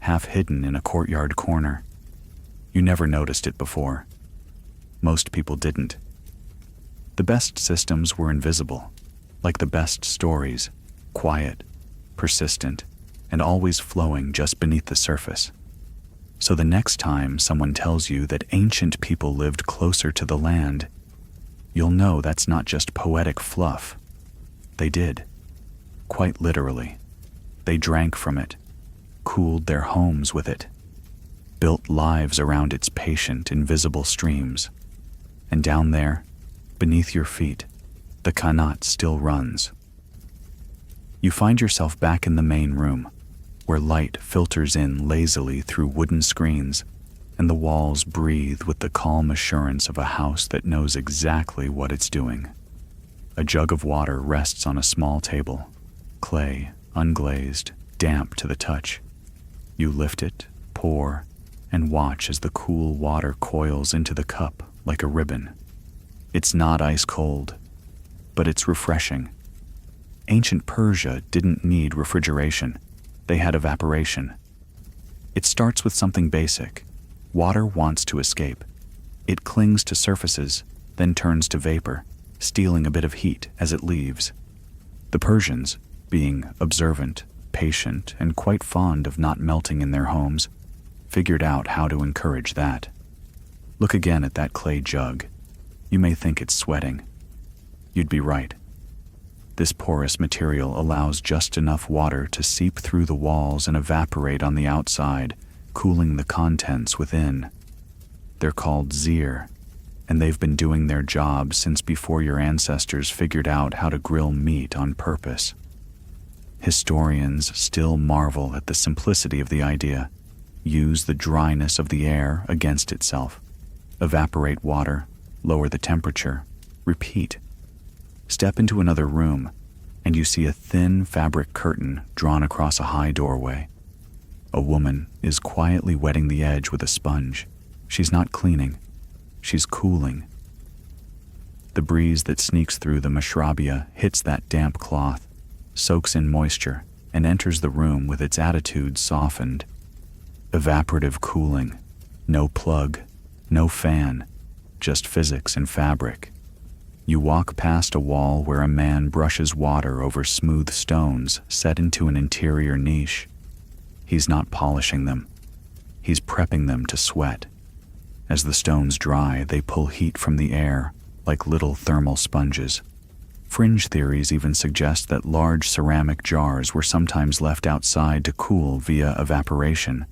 half hidden in a courtyard corner. You never noticed it before. Most people didn't. The best systems were invisible, like the best stories, quiet, persistent, and always flowing just beneath the surface. So the next time someone tells you that ancient people lived closer to the land, you'll know that's not just poetic fluff. They did. Quite literally. They drank from it, cooled their homes with it, built lives around its patient, invisible streams. And down there, beneath your feet, the Qanat still runs. You find yourself back in the main room, where light filters in lazily through wooden screens, and the walls breathe with the calm assurance of a house that knows exactly what it's doing. A jug of water rests on a small table, clay, unglazed, damp to the touch. You lift it, pour, and watch as the cool water coils into the cup like a ribbon. It's not ice cold, but it's refreshing. Ancient Persia didn't need refrigeration. They had evaporation. It starts with something basic. Water wants to escape. It clings to surfaces, then turns to vapor, stealing a bit of heat as it leaves. The Persians, being observant, patient, and quite fond of not melting in their homes, figured out how to encourage that. Look again at that clay jug. You may think it's sweating. You'd be right. This porous material allows just enough water to seep through the walls and evaporate on the outside, cooling the contents within. They're called zir, and they've been doing their job since before your ancestors figured out how to grill meat on purpose. Historians still marvel at the simplicity of the idea. Use the dryness of the air against itself. Evaporate water, lower the temperature, repeat. Step into another room, and you see a thin fabric curtain drawn across a high doorway. A woman is quietly wetting the edge with a sponge. She's not cleaning. She's cooling. The breeze that sneaks through the mashrabia hits that damp cloth, soaks in moisture, and enters the room with its attitude softened. Evaporative cooling. No plug, no fan, just physics and fabric. You walk past a wall where a man brushes water over smooth stones set into an interior niche. He's not polishing them. He's prepping them to sweat. As the stones dry, they pull heat from the air like little thermal sponges. Fringe theories even suggest that large ceramic jars were sometimes left outside to cool via evaporation,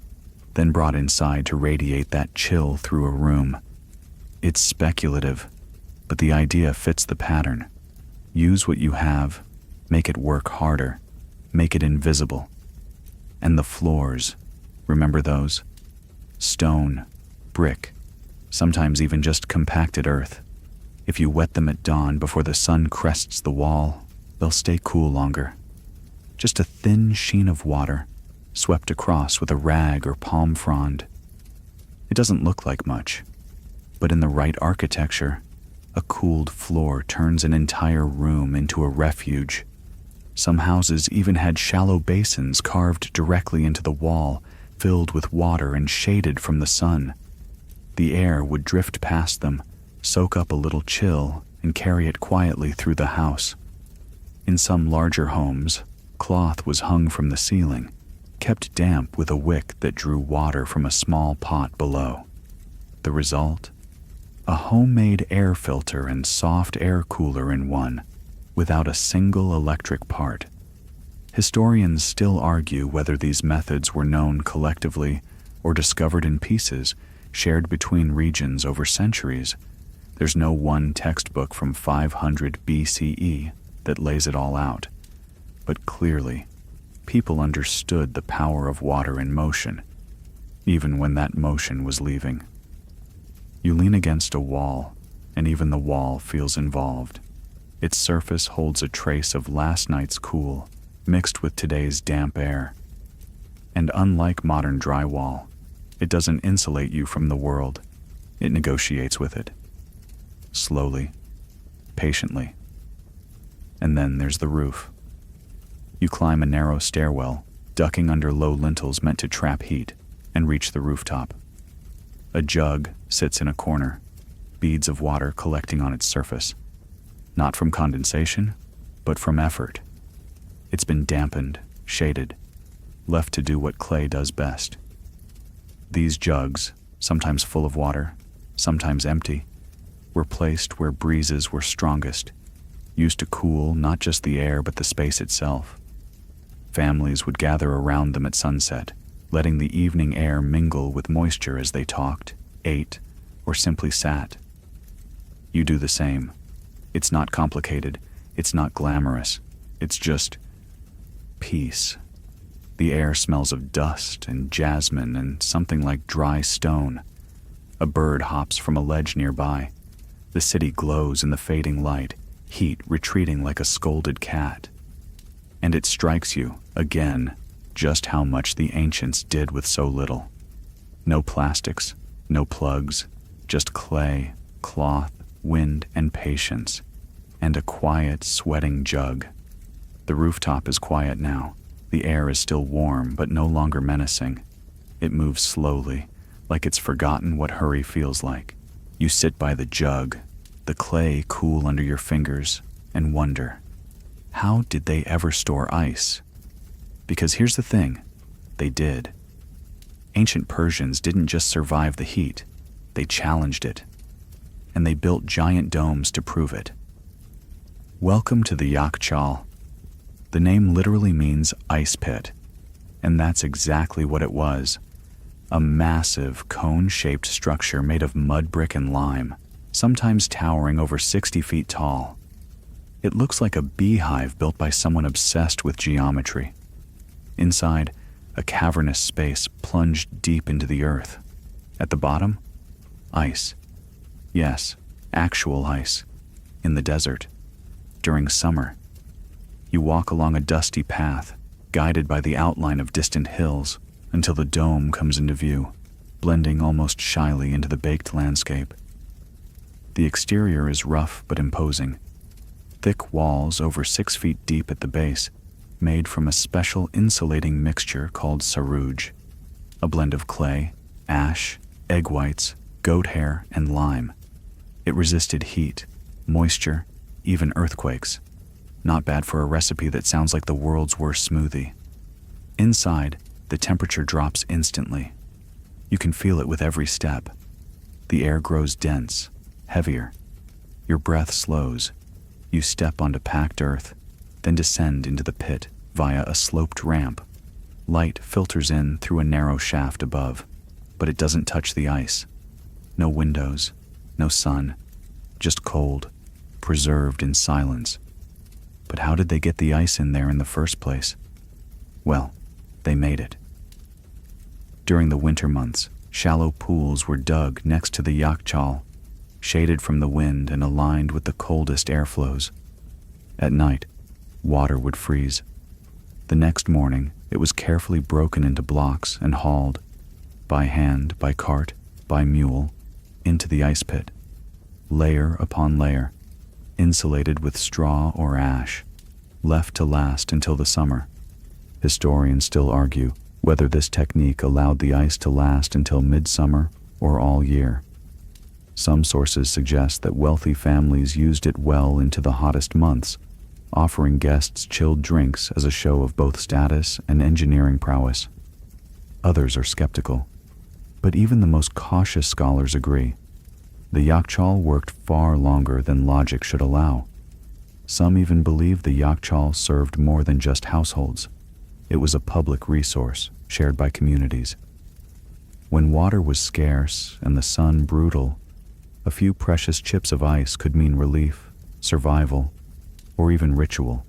then brought inside to radiate that chill through a room. It's speculative, but the idea fits the pattern. Use what you have, make it work harder, make it invisible. And the floors, remember those? Stone, brick, sometimes even just compacted earth. If you wet them at dawn before the sun crests the wall, they'll stay cool longer. Just a thin sheen of water, swept across with a rag or palm frond. It doesn't look like much, but in the right architecture, a cooled floor turns an entire room into a refuge. Some houses even had shallow basins carved directly into the wall, filled with water and shaded from the sun. The air would drift past them, soak up a little chill, and carry it quietly through the house. In some larger homes, cloth was hung from the ceiling, kept damp with a wick that drew water from a small pot below. The result? A homemade air filter and soft air cooler in one, without a single electric part. Historians still argue whether these methods were known collectively or discovered in pieces shared between regions over centuries. There's no one textbook from 500 BCE that lays it all out. But clearly, people understood the power of water in motion, even when that motion was leaving. You lean against a wall, and even the wall feels involved. Its surface holds a trace of last night's cool, mixed with today's damp air. And unlike modern drywall, it doesn't insulate you from the world. It negotiates with it. Slowly, patiently. And then there's the roof. You climb a narrow stairwell, ducking under low lintels meant to trap heat, and reach the rooftop. A jug sits in a corner, beads of water collecting on its surface. Not from condensation, but from effort. It's been dampened, shaded, left to do what clay does best. These jugs, sometimes full of water, sometimes empty, were placed where breezes were strongest, used to cool not just the air but the space itself. Families would gather around them at sunset, letting the evening air mingle with moisture as they talked, ate, or simply sat. You do the same. It's not complicated, it's not glamorous, it's just peace. The air smells of dust and jasmine and something like dry stone. A bird hops from a ledge nearby. The city glows in the fading light, heat retreating like a scolded cat. And it strikes you, again, just how much the ancients did with so little. No plastics, no plugs, just clay, cloth, wind, and patience, and a quiet, sweating jug. The rooftop is quiet now. The air is still warm, but no longer menacing. It moves slowly, like it's forgotten what hurry feels like. You sit by the jug, the clay cool under your fingers, and wonder, how did they ever store ice? Because here's the thing, they did. Ancient Persians didn't just survive the heat, they challenged it. And they built giant domes to prove it. Welcome to the Yakchal. The name literally means ice pit, and that's exactly what it was. A massive, cone-shaped structure made of mud brick and lime, sometimes towering over 60 feet tall. It looks like a beehive built by someone obsessed with geometry. Inside, a cavernous space plunged deep into the earth. At the bottom, ice. Yes, actual ice. In the desert. During summer. You walk along a dusty path, guided by the outline of distant hills, until the dome comes into view, blending almost shyly into the baked landscape. The exterior is rough but imposing. Thick walls over 6 feet deep at the base, made from a special insulating mixture called sarouj, a blend of clay, ash, egg whites, goat hair, and lime. It resisted heat, moisture, even earthquakes. Not bad for a recipe that sounds like the world's worst smoothie. Inside, the temperature drops instantly. You can feel it with every step. The air grows dense, heavier. Your breath slows. You step onto packed earth, then descend into the pit via a sloped ramp. Light filters in through a narrow shaft above, but it doesn't touch the ice. No windows, no sun, just cold, preserved in silence. But how did they get the ice in there in the first place? Well, they made it. During the winter months, shallow pools were dug next to the Yakchal, shaded from the wind and aligned with the coldest airflows. At night, water would freeze. The next morning, it was carefully broken into blocks and hauled, by hand, by cart, by mule, into the ice pit, layer upon layer, insulated with straw or ash, left to last until the summer. Historians still argue whether this technique allowed the ice to last until midsummer or all year. Some sources suggest that wealthy families used it well into the hottest months, offering guests chilled drinks as a show of both status and engineering prowess. Others are skeptical, but even the most cautious scholars agree. The Yakchal worked far longer than logic should allow. Some even believe the Yakchal served more than just households. It was a public resource shared by communities. When water was scarce and the sun brutal, a few precious chips of ice could mean relief, survival, or even ritual.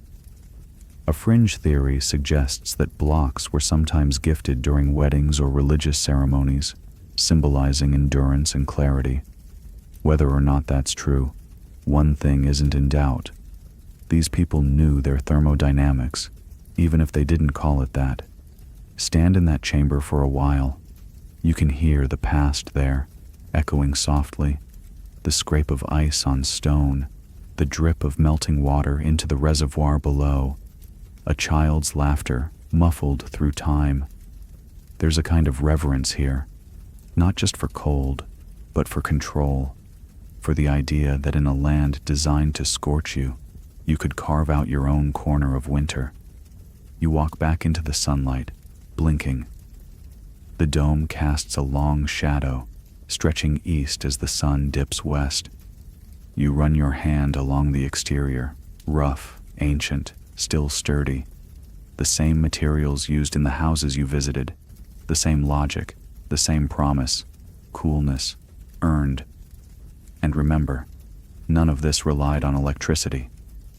A fringe theory suggests that blocks were sometimes gifted during weddings or religious ceremonies, symbolizing endurance and clarity. Whether or not that's true, one thing isn't in doubt. These people knew their thermodynamics, even if they didn't call it that. Stand in that chamber for a while. You can hear the past there, echoing softly, the scrape of ice on stone, the drip of melting water into the reservoir below, a child's laughter muffled through time. There's a kind of reverence here, not just for cold, but for control, for the idea that in a land designed to scorch you, you could carve out your own corner of winter. You walk back into the sunlight, blinking. The dome casts a long shadow, stretching east as the sun dips west. You run your hand along the exterior, rough, ancient, still sturdy. The same materials used in the houses you visited, the same logic, the same promise, coolness, earned. And remember, none of this relied on electricity,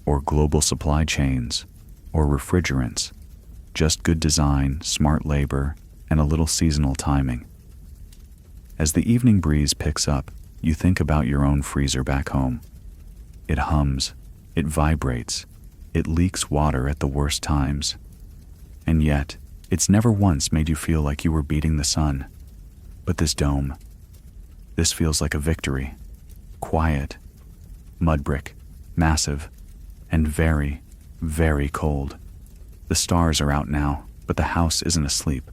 or global supply chains, or refrigerants. Just good design, smart labor, and a little seasonal timing. As the evening breeze picks up, you think about your own freezer back home. It hums, it vibrates, it leaks water at the worst times. And yet, it's never once made you feel like you were beating the sun. But this dome, this feels like a victory. Quiet, mud brick, massive, and very, very cold. The stars are out now, but the house isn't asleep.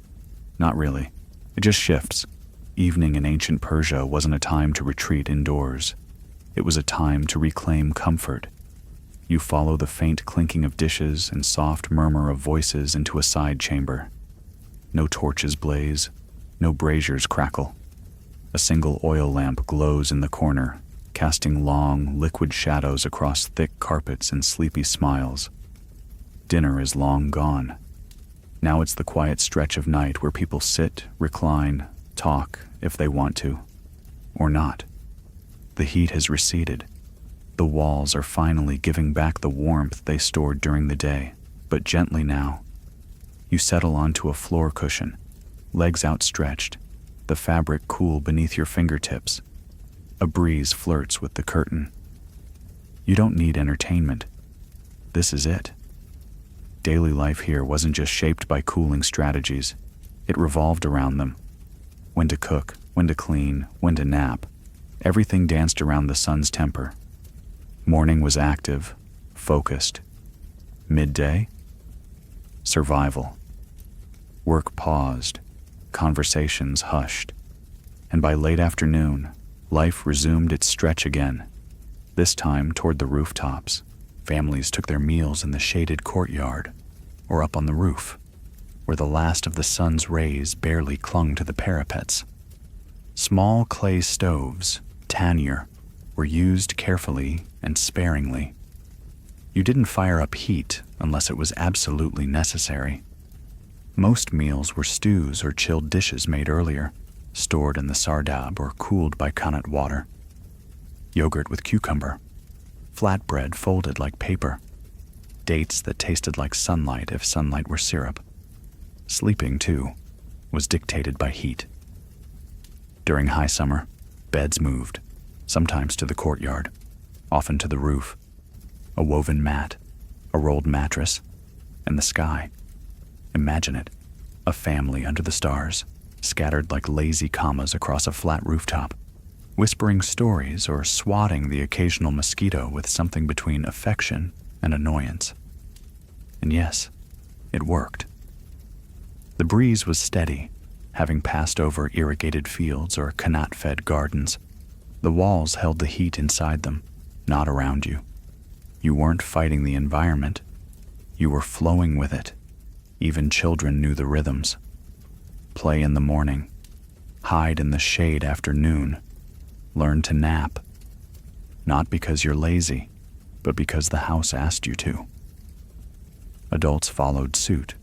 Not really. It just shifts. Evening in ancient Persia wasn't a time to retreat indoors. It was a time to reclaim comfort. You follow the faint clinking of dishes and soft murmur of voices into a side chamber. No torches blaze, no braziers crackle. A single oil lamp glows in the corner, casting long, liquid shadows across thick carpets and sleepy smiles. Dinner is long gone. Now it's the quiet stretch of night where people sit, recline, talk if they want to, or not. The heat has receded. The walls are finally giving back the warmth they stored during the day, but gently now. You settle onto a floor cushion, legs outstretched, the fabric cool beneath your fingertips. A breeze flirts with the curtain. You don't need entertainment. This is it. Daily life here wasn't just shaped by cooling strategies. It revolved around them. When to cook, when to clean, when to nap. Everything danced around the sun's temper. Morning was active, focused. Midday? Survival. Work paused, conversations hushed. And by late afternoon, life resumed its stretch again, this time toward the rooftops. Families took their meals in the shaded courtyard, or up on the roof, where the last of the sun's rays barely clung to the parapets. Small clay stoves, tannier, were used carefully and sparingly. You didn't fire up heat unless it was absolutely necessary. Most meals were stews or chilled dishes made earlier, stored in the sardab or cooled by Qanat water. Yogurt with cucumber, flatbread folded like paper, dates that tasted like sunlight if sunlight were syrup. Sleeping, too, was dictated by heat. During high summer, beds moved, sometimes to the courtyard, often to the roof. A woven mat, a rolled mattress, and the sky. Imagine it, a family under the stars, scattered like lazy commas across a flat rooftop, whispering stories or swatting the occasional mosquito with something between affection and annoyance. And yes, it worked. The breeze was steady, having passed over irrigated fields or Qanat-fed gardens. The walls held the heat inside them, not around you. You weren't fighting the environment. You were flowing with it. Even children knew the rhythms. Play in the morning. Hide in the shade after noon. Learn to nap. Not because you're lazy, but because the house asked you to. Adults followed suit,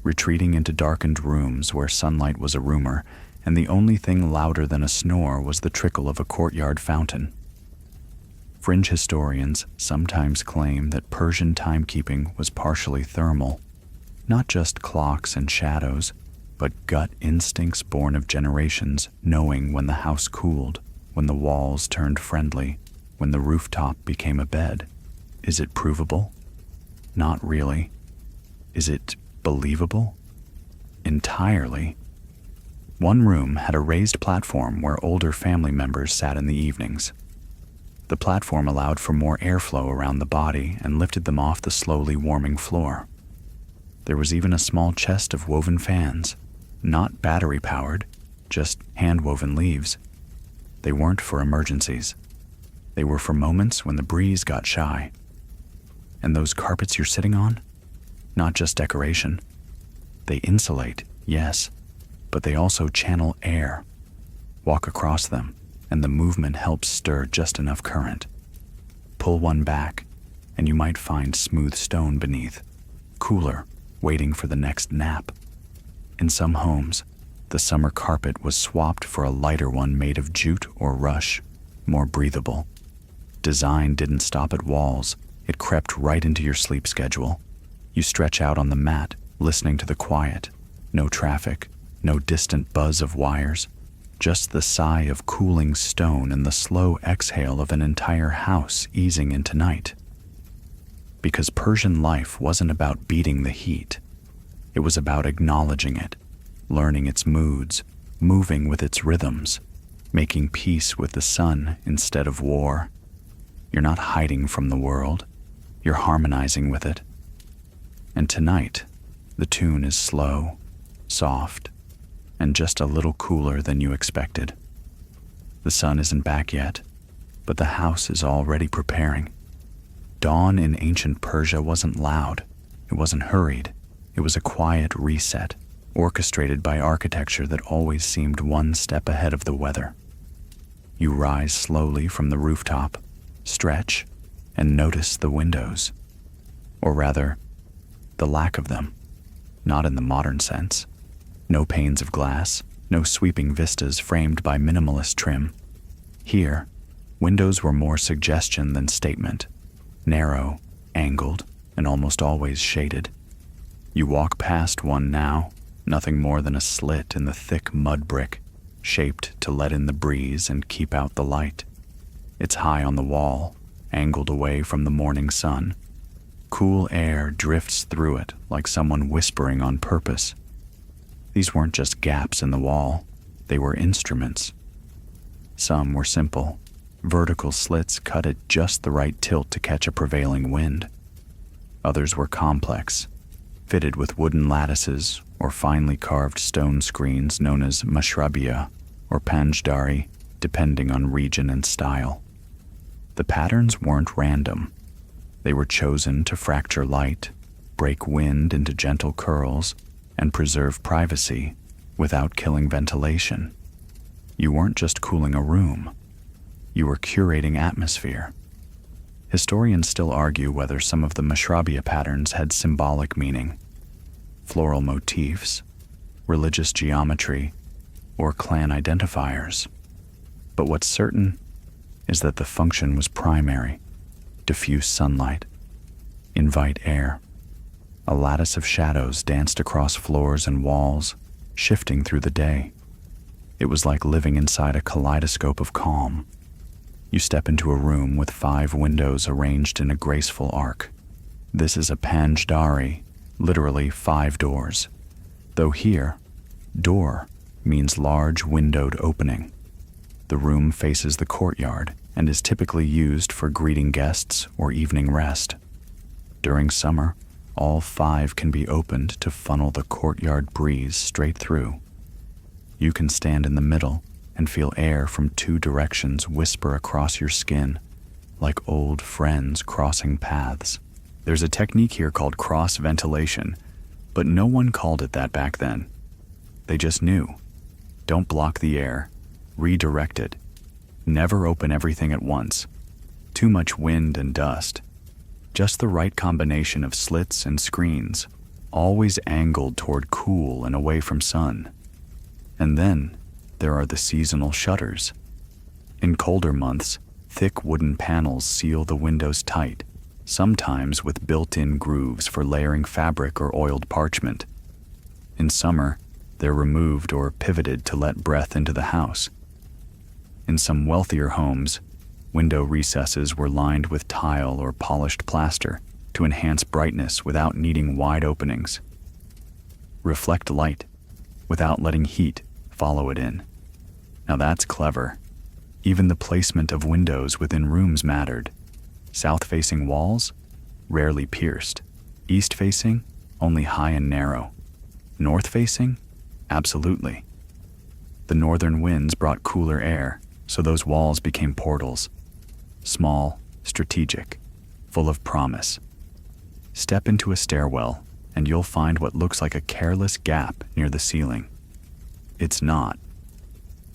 retreating into darkened rooms where sunlight was a rumor, and the only thing louder than a snore was the trickle of a courtyard fountain. Fringe historians sometimes claim that Persian timekeeping was partially thermal, not just clocks and shadows, but gut instincts born of generations knowing when the house cooled, when the walls turned friendly, when the rooftop became a bed. Is it provable? Not really. Is it believable? Entirely. One room had a raised platform where older family members sat in the evenings. The platform allowed for more airflow around the body and lifted them off the slowly warming floor. There was even a small chest of woven fans, not battery-powered, just hand-woven leaves. They weren't for emergencies. They were for moments when the breeze got shy. And those carpets you're sitting on? Not just decoration. They insulate, yes, but they also channel air. Walk across them, and the movement helps stir just enough current. Pull one back, and you might find smooth stone beneath, cooler, waiting for the next nap. In some homes, the summer carpet was swapped for a lighter one made of jute or rush, more breathable. Design didn't stop at walls, it crept right into your sleep schedule. You stretch out on the mat, listening to the quiet. No traffic, no distant buzz of wires, just the sigh of cooling stone and the slow exhale of an entire house easing into night. Because Persian life wasn't about beating the heat. It was about acknowledging it, learning its moods, moving with its rhythms, making peace with the sun instead of war. You're not hiding from the world, you're harmonizing with it. And tonight, the tune is slow, soft, and just a little cooler than you expected. The sun isn't back yet, but the house is already preparing. Dawn in ancient Persia wasn't loud, it wasn't hurried, it was a quiet reset, orchestrated by architecture that always seemed one step ahead of the weather. You rise slowly from the rooftop, stretch, and notice the windows. Or rather, the lack of them, not in the modern sense. No panes of glass, no sweeping vistas framed by minimalist trim. Here, windows were more suggestion than statement, narrow, angled, and almost always shaded. You walk past one now, nothing more than a slit in the thick mud brick, shaped to let in the breeze and keep out the light. It's high on the wall, angled away from the morning sun. Cool air drifts through it like someone whispering on purpose. These weren't just gaps in the wall, they were instruments. Some were simple, vertical slits cut at just the right tilt to catch a prevailing wind. Others were complex, fitted with wooden lattices or finely carved stone screens known as mashrabiyah or panjdari, depending on region and style. The patterns weren't random. They were chosen to fracture light, break wind into gentle curls, and preserve privacy without killing ventilation. You weren't just cooling a room. You were curating atmosphere. Historians still argue whether some of the mashrabiyah patterns had symbolic meaning, floral motifs, religious geometry, or clan identifiers. But what's certain is that the function was primary: diffuse sunlight, invite air. A lattice of shadows danced across floors and walls, shifting through the day. It was like living inside a kaleidoscope of calm. You step into a room with 5 windows arranged in a graceful arc. This is a panjdari, literally 5 doors. Though here, door means large windowed opening. The room faces the courtyard and is typically used for greeting guests or evening rest. During summer, all 5 can be opened to funnel the courtyard breeze straight through. You can stand in the middle and feel air from 2 directions whisper across your skin, like old friends crossing paths. There's a technique here called cross-ventilation, but no one called it that back then. They just knew. Don't block the air. Redirect it. Never open everything at once. Too much wind and dust. Just the right combination of slits and screens, always angled toward cool and away from sun. And then there are the seasonal shutters. In colder months, thick wooden panels seal the windows tight, sometimes with built-in grooves for layering fabric or oiled parchment. In summer, they're removed or pivoted to let breath into the house. In some wealthier homes, window recesses were lined with tile or polished plaster to enhance brightness without needing wide openings. Reflect light without letting heat follow it in. Now that's clever. Even the placement of windows within rooms mattered. South-facing walls, rarely pierced. East-facing, only high and narrow. North-facing, absolutely. The northern winds brought cooler air, so those walls became portals. Small, strategic, full of promise. Step into a stairwell, and you'll find what looks like a careless gap near the ceiling. It's not.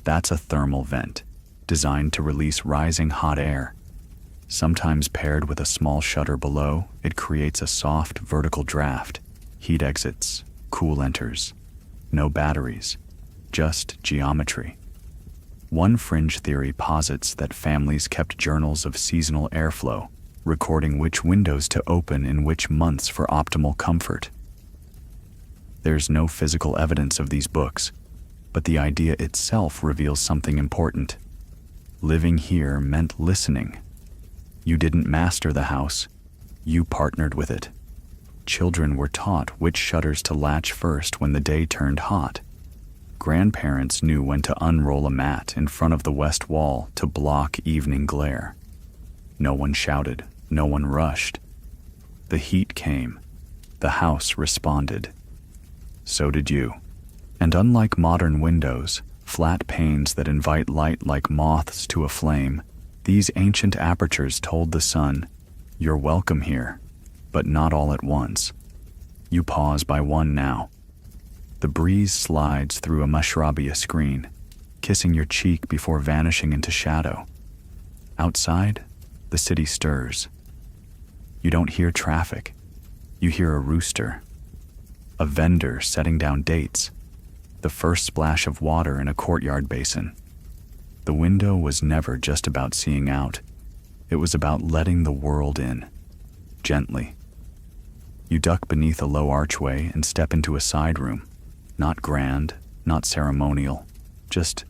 That's a thermal vent, designed to release rising hot air. Sometimes paired with a small shutter below, it creates a soft vertical draft. Heat exits, cool enters. No batteries, just geometry. One fringe theory posits that families kept journals of seasonal airflow, recording which windows to open in which months for optimal comfort. There's no physical evidence of these books, but the idea itself reveals something important. Living here meant listening. You didn't master the house, you partnered with it. Children were taught which shutters to latch first when the day turned hot. Grandparents knew when to unroll a mat in front of the west wall to block evening glare. No one shouted, no one rushed. The heat came. The house responded. So did you. And unlike modern windows, flat panes that invite light like moths to a flame, these ancient apertures told the sun, "You're welcome here," but not all at once. You pause by one now. The breeze slides through a mashrabia screen, kissing your cheek before vanishing into shadow. Outside, the city stirs. You don't hear traffic. You hear a rooster, a vendor setting down dates, the first splash of water in a courtyard basin. The window was never just about seeing out. It was about letting the world in, gently. You duck beneath a low archway and step into a side room. Not grand, not ceremonial, just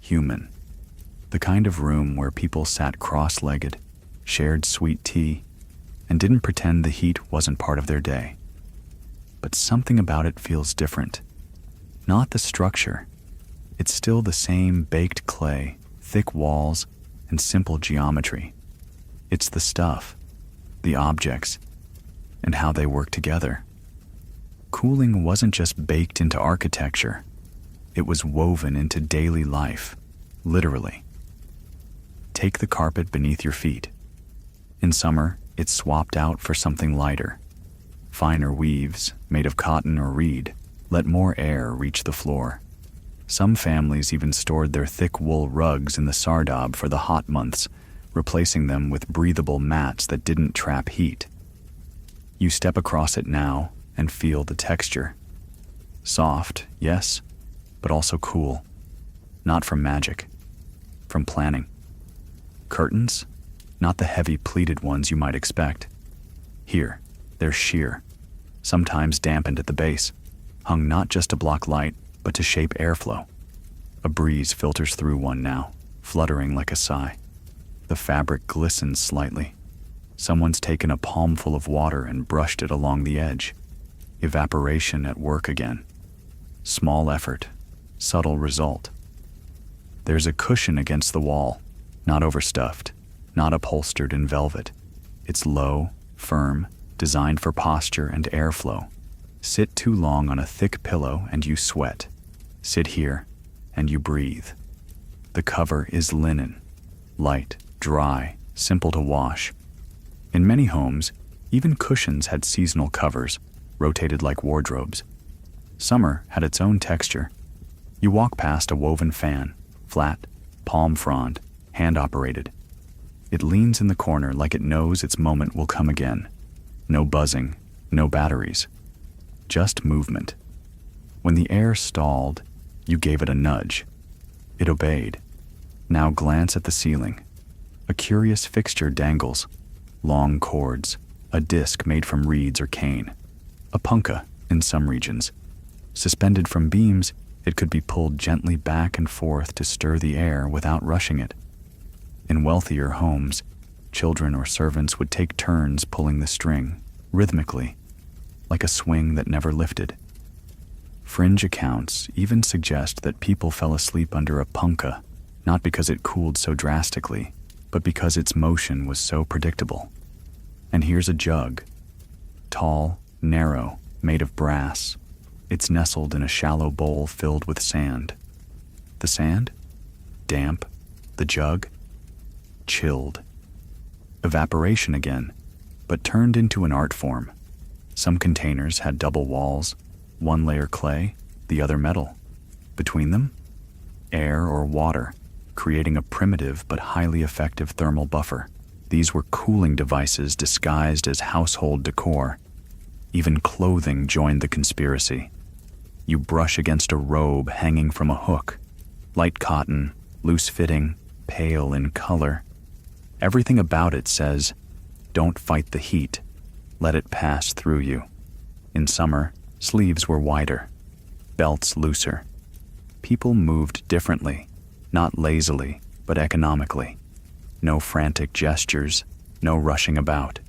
human. The kind of room where people sat cross-legged, shared sweet tea, and didn't pretend the heat wasn't part of their day. But something about it feels different. Not the structure. It's still the same baked clay, thick walls, and simple geometry. It's the stuff, the objects, and how they work together. Cooling wasn't just baked into architecture. It was woven into daily life, literally. Take the carpet beneath your feet. In summer, it's swapped out for something lighter. Finer weaves, made of cotton or reed, let more air reach the floor. Some families even stored their thick wool rugs in the sardab for the hot months, replacing them with breathable mats that didn't trap heat. You step across it now and feel the texture. Soft, yes, but also cool. Not from magic, from planning. Curtains, not the heavy pleated ones you might expect. Here, they're sheer, sometimes dampened at the base, hung not just to block light, but to shape airflow. A breeze filters through one now, fluttering like a sigh. The fabric glistens slightly. Someone's taken a palmful of water and brushed it along the edge. Evaporation at work again. Small effort, subtle result. There's a cushion against the wall, not overstuffed, not upholstered in velvet. It's low, firm, designed for posture and airflow. Sit too long on a thick pillow and you sweat. Sit here and you breathe. The cover is linen, light, dry, simple to wash. In many homes, even cushions had seasonal covers, rotated like wardrobes. Summer had its own texture. You walk past a woven fan, flat, palm frond, hand-operated. It leans in the corner like it knows its moment will come again. No buzzing, no batteries. Just movement. When the air stalled, you gave it a nudge. It obeyed. Now glance at the ceiling. A curious fixture dangles. Long cords, a disc made from reeds or cane. A punka in some regions. Suspended from beams, it could be pulled gently back and forth to stir the air without rushing it. In wealthier homes, children or servants would take turns pulling the string, rhythmically, like a swing that never lifted. Fringe accounts even suggest that people fell asleep under a punka, not because it cooled so drastically, but because its motion was so predictable. And here's a jug. Tall, narrow, made of brass. It's nestled in a shallow bowl filled with sand. The sand? Damp. The jug? Chilled. Evaporation again, but turned into an art form. Some containers had double walls, one layer clay, the other metal. Between them, air or water, creating a primitive but highly effective thermal buffer. These were cooling devices disguised as household decor. Even clothing joined the conspiracy. You brush against a robe hanging from a hook. Light cotton, loose-fitting, pale in color. Everything about it says, "Don't fight the heat. Let it pass through you." In summer, sleeves were wider, belts looser. People moved differently, not lazily, but economically. No frantic gestures, no rushing about.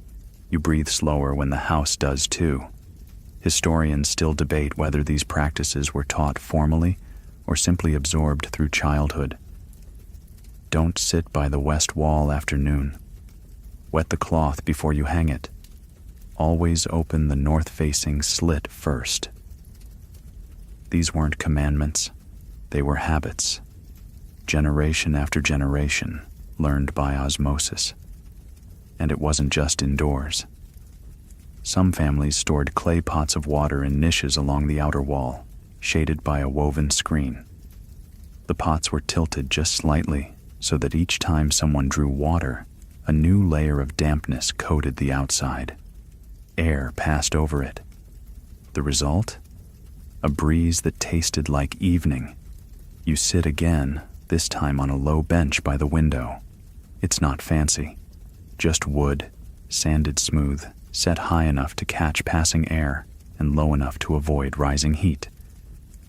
You breathe slower when the house does too. Historians still debate whether these practices were taught formally or simply absorbed through childhood. Don't sit by the west wall after noon. Wet the cloth before you hang it. Always open the north-facing slit first. These weren't commandments, they were habits. Generation after generation, learned by osmosis. And it wasn't just indoors. Some families stored clay pots of water in niches along the outer wall, shaded by a woven screen. The pots were tilted just slightly so that each time someone drew water, a new layer of dampness coated the outside. Air passed over it. The result? A breeze that tasted like evening. You sit again, this time on a low bench by the window. It's not fancy. Just wood, sanded smooth, set high enough to catch passing air and low enough to avoid rising heat.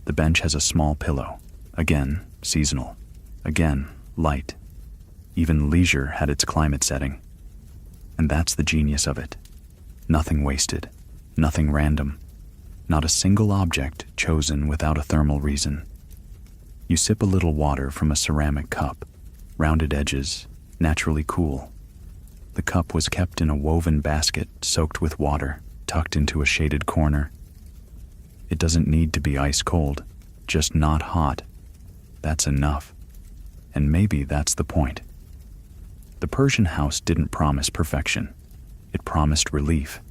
The bench has a small pillow, again seasonal, again light. Even leisure had its climate setting. And that's the genius of it. Nothing wasted, nothing random, not a single object chosen without a thermal reason. You sip a little water from a ceramic cup, rounded edges, naturally cool. The cup was kept in a woven basket soaked with water, tucked into a shaded corner. It doesn't need to be ice cold, just not hot. That's enough. And maybe that's the point. The Persian house didn't promise perfection. It promised relief,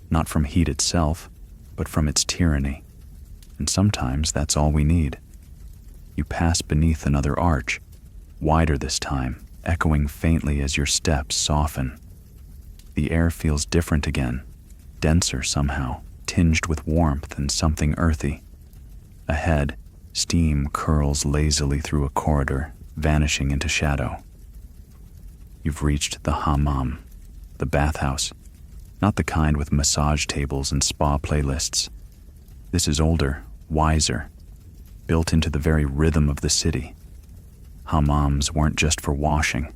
not from heat itself, but from its tyranny. And sometimes that's all we need. You pass beneath another arch, wider this time, echoing faintly as your steps soften. The air feels different again, denser somehow, tinged with warmth and something earthy. Ahead, steam curls lazily through a corridor, vanishing into shadow. You've reached the hammam, the bathhouse, not the kind with massage tables and spa playlists. This is older, wiser, built into the very rhythm of the city. Hammams weren't just for washing.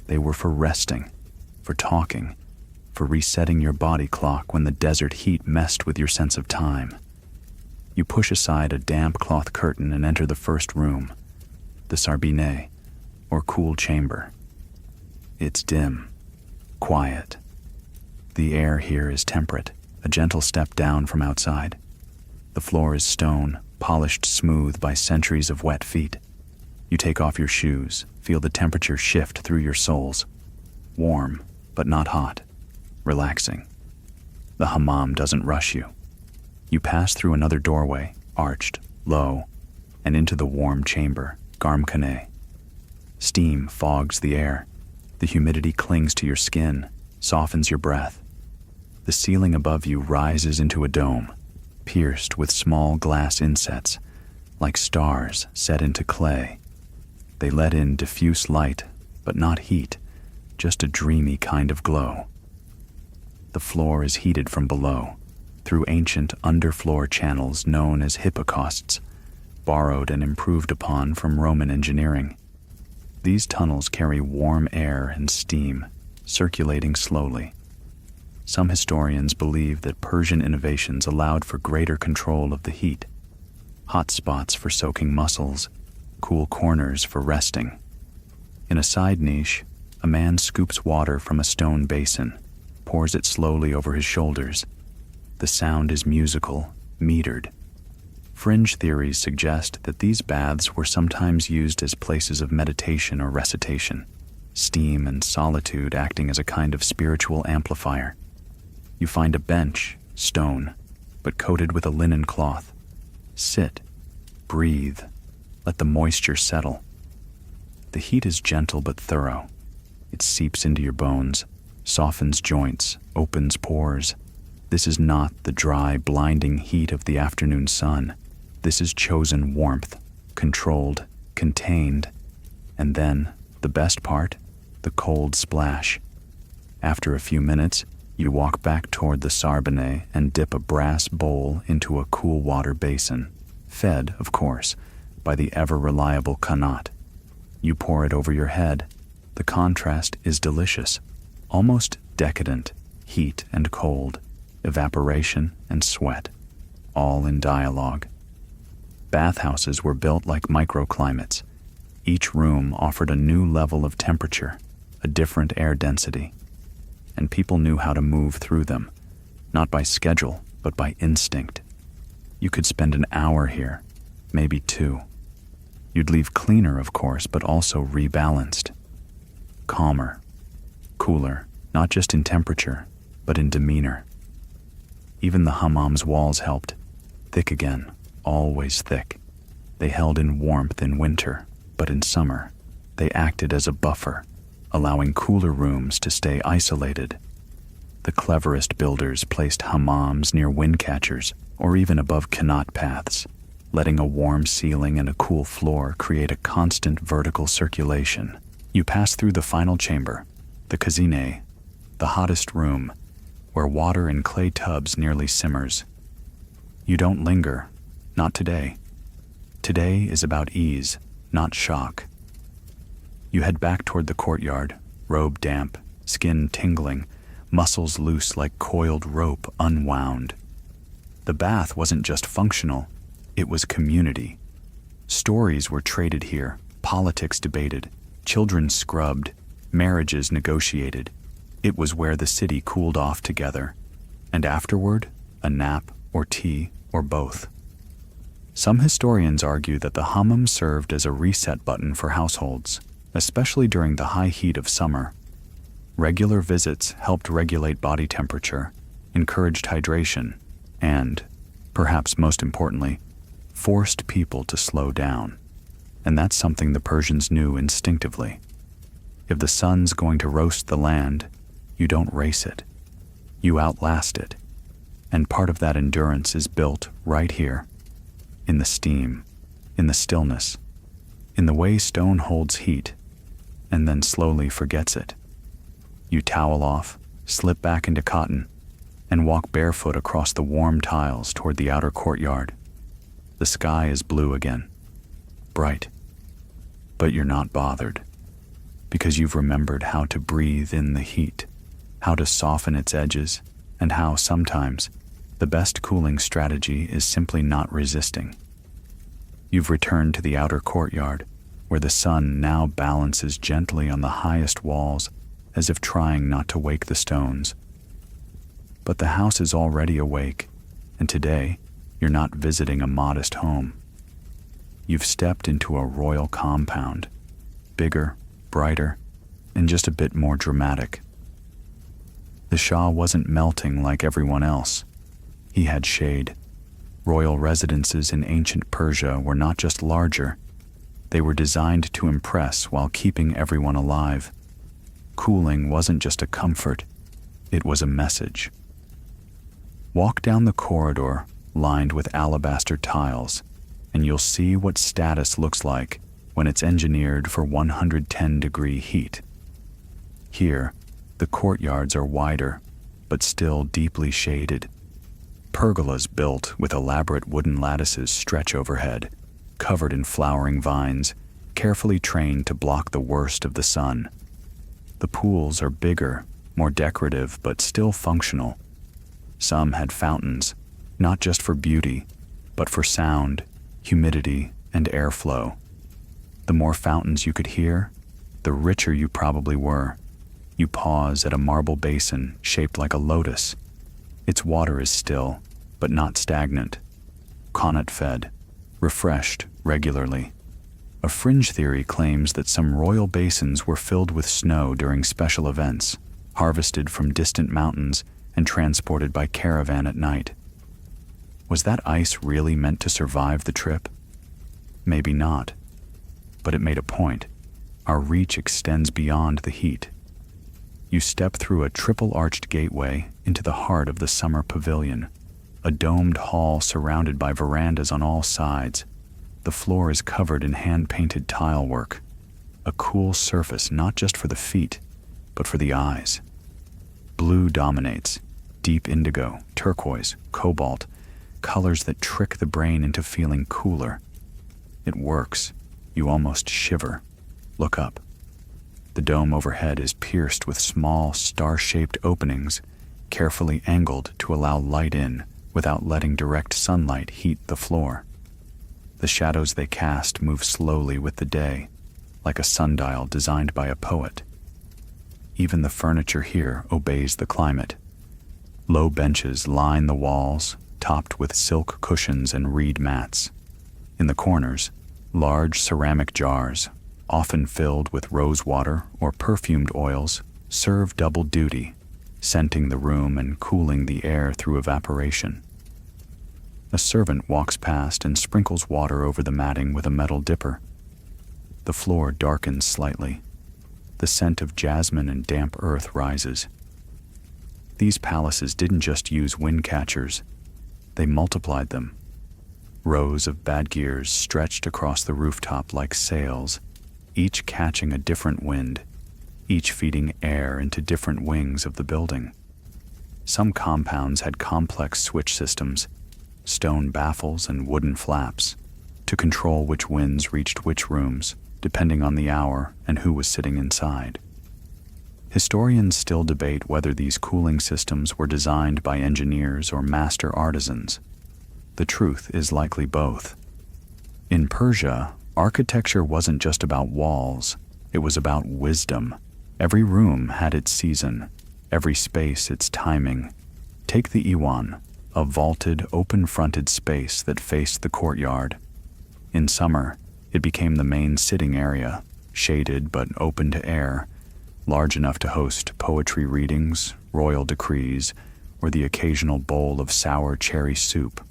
They were for resting, for talking, for resetting your body clock when the desert heat messed with your sense of time. You push aside a damp cloth curtain and enter the first room, the sarbine, or cool chamber. It's dim, quiet. The air here is temperate, a gentle step down from outside. The floor is stone, polished smooth by centuries of wet feet. You take off your shoes, feel the temperature shift through your soles. Warm, but not hot. Relaxing. The hammam doesn't rush you. You pass through another doorway, arched, low, and into the warm chamber, garmkhane. Steam fogs the air. The humidity clings to your skin, softens your breath. The ceiling above you rises into a dome, pierced with small glass insets, like stars set into clay. They let in diffuse light, but not heat, just a dreamy kind of glow. The floor is heated from below, through ancient underfloor channels known as hypocausts, borrowed and improved upon from Roman engineering. These tunnels carry warm air and steam, circulating slowly. Some historians believe that Persian innovations allowed for greater control of the heat. Hot spots for soaking muscles, cool corners for resting. In a side niche, a man scoops water from a stone basin, pours it slowly over his shoulders. The sound is musical, metered. Fringe theories suggest that these baths were sometimes used as places of meditation or recitation, steam and solitude acting as a kind of spiritual amplifier. You find a bench, stone, but coated with a linen cloth. Sit, breathe, let the moisture settle. The heat is gentle but thorough. It seeps into your bones, softens joints, opens pores. This is not the dry, blinding heat of the afternoon sun. This is chosen warmth, controlled, contained. And then, the best part, the cold splash. After a few minutes, you walk back toward the Sarbonnet and dip a brass bowl into a cool water basin, fed, of course, by the ever-reliable Qanat. You pour it over your head. The contrast is delicious, almost decadent, heat and cold, evaporation and sweat, all in dialogue. Bathhouses were built like microclimates. Each room offered a new level of temperature, a different air density, and people knew how to move through them, not by schedule, but by instinct. You could spend an hour here, maybe 2. You'd leave cleaner, of course, but also rebalanced. Calmer, cooler, not just in temperature, but in demeanor. Even the hammam's walls helped. Thick again, always thick. They held in warmth in winter, but in summer, they acted as a buffer, allowing cooler rooms to stay isolated. The cleverest builders placed hammams near wind catchers or even above Qanat paths, letting a warm ceiling and a cool floor create a constant vertical circulation. You pass through the final chamber, the cuisine, the hottest room, where water in clay tubs nearly simmers. You don't linger, not today. Today is about ease, not shock. You head back toward the courtyard, robe damp, skin tingling, muscles loose like coiled rope unwound. The bath wasn't just functional, it was community. Stories were traded here, politics debated, children scrubbed, marriages negotiated. It was where the city cooled off together, and afterward, a nap or tea or both. Some historians argue that the hammam served as a reset button for households, especially during the high heat of summer. Regular visits helped regulate body temperature, encouraged hydration, and, perhaps most importantly, forced people to slow down. And that's something the Persians knew instinctively. If the sun's going to roast the land, you don't race it. You outlast it. And part of that endurance is built right here, in the steam, in the stillness, in the way stone holds heat, and then slowly forgets it. You towel off, slip back into cotton, and walk barefoot across the warm tiles toward the outer courtyard. The sky is blue again, bright. But you're not bothered, because you've remembered how to breathe in the heat, how to soften its edges, and how sometimes the best cooling strategy is simply not resisting. You've returned to the outer courtyard, where the sun now balances gently on the highest walls, as if trying not to wake the stones. But the house is already awake, and today, you're not visiting a modest home. You've stepped into a royal compound, bigger, brighter, and just a bit more dramatic. The Shah wasn't melting like everyone else. He had shade. Royal residences in ancient Persia were not just larger, they were designed to impress while keeping everyone alive. Cooling wasn't just a comfort, it was a message. Walk down the corridor lined with alabaster tiles, and you'll see what status looks like when it's engineered for 110-degree heat. Here, the courtyards are wider, but still deeply shaded. Pergolas built with elaborate wooden lattices stretch overhead, covered in flowering vines, carefully trained to block the worst of the sun. The pools are bigger, more decorative, but still functional. Some had fountains, not just for beauty, but for sound, humidity, and airflow. The more fountains you could hear, the richer you probably were. You pause at a marble basin shaped like a lotus. Its water is still, but not stagnant. Qanat fed, refreshed regularly. A fringe theory claims that some royal basins were filled with snow during special events, harvested from distant mountains and transported by caravan at night. Was that ice really meant to survive the trip? Maybe not. But it made a point. Our reach extends beyond the heat, You step through a triple-arched gateway into the heart of the summer pavilion, a domed hall surrounded by verandas on all sides. The floor is covered in hand-painted tile work, a cool surface not just for the feet, but for the eyes. Blue dominates, deep indigo, turquoise, cobalt, colors that trick the brain into feeling cooler. It works. You almost shiver. Look up. The dome overhead is pierced with small, star-shaped openings, carefully angled to allow light in without letting direct sunlight heat the floor. The shadows they cast move slowly with the day, like a sundial designed by a poet. Even the furniture here obeys the climate. Low benches line the walls, topped with silk cushions and reed mats. In the corners, large ceramic jars, often filled with rose water or perfumed oils, serve double duty, scenting the room and cooling the air through evaporation. A servant walks past and sprinkles water over the matting with a metal dipper. The floor darkens slightly. The scent of jasmine and damp earth rises. These palaces didn't just use wind catchers, they multiplied them. Rows of badgirs stretched across the rooftop like sails, each catching a different wind, each feeding air into different wings of the building. Some compounds had complex switch systems, stone baffles and wooden flaps, to control which winds reached which rooms, depending on the hour and who was sitting inside. Historians still debate whether these cooling systems were designed by engineers or master artisans. The truth is likely both. In Persia, architecture wasn't just about walls, it was about wisdom. Every room had its season, every space its timing. Take the Iwan, a vaulted, open-fronted space that faced the courtyard. In summer, it became the main sitting area, shaded but open to air, large enough to host poetry readings, royal decrees, or the occasional bowl of sour cherry soup.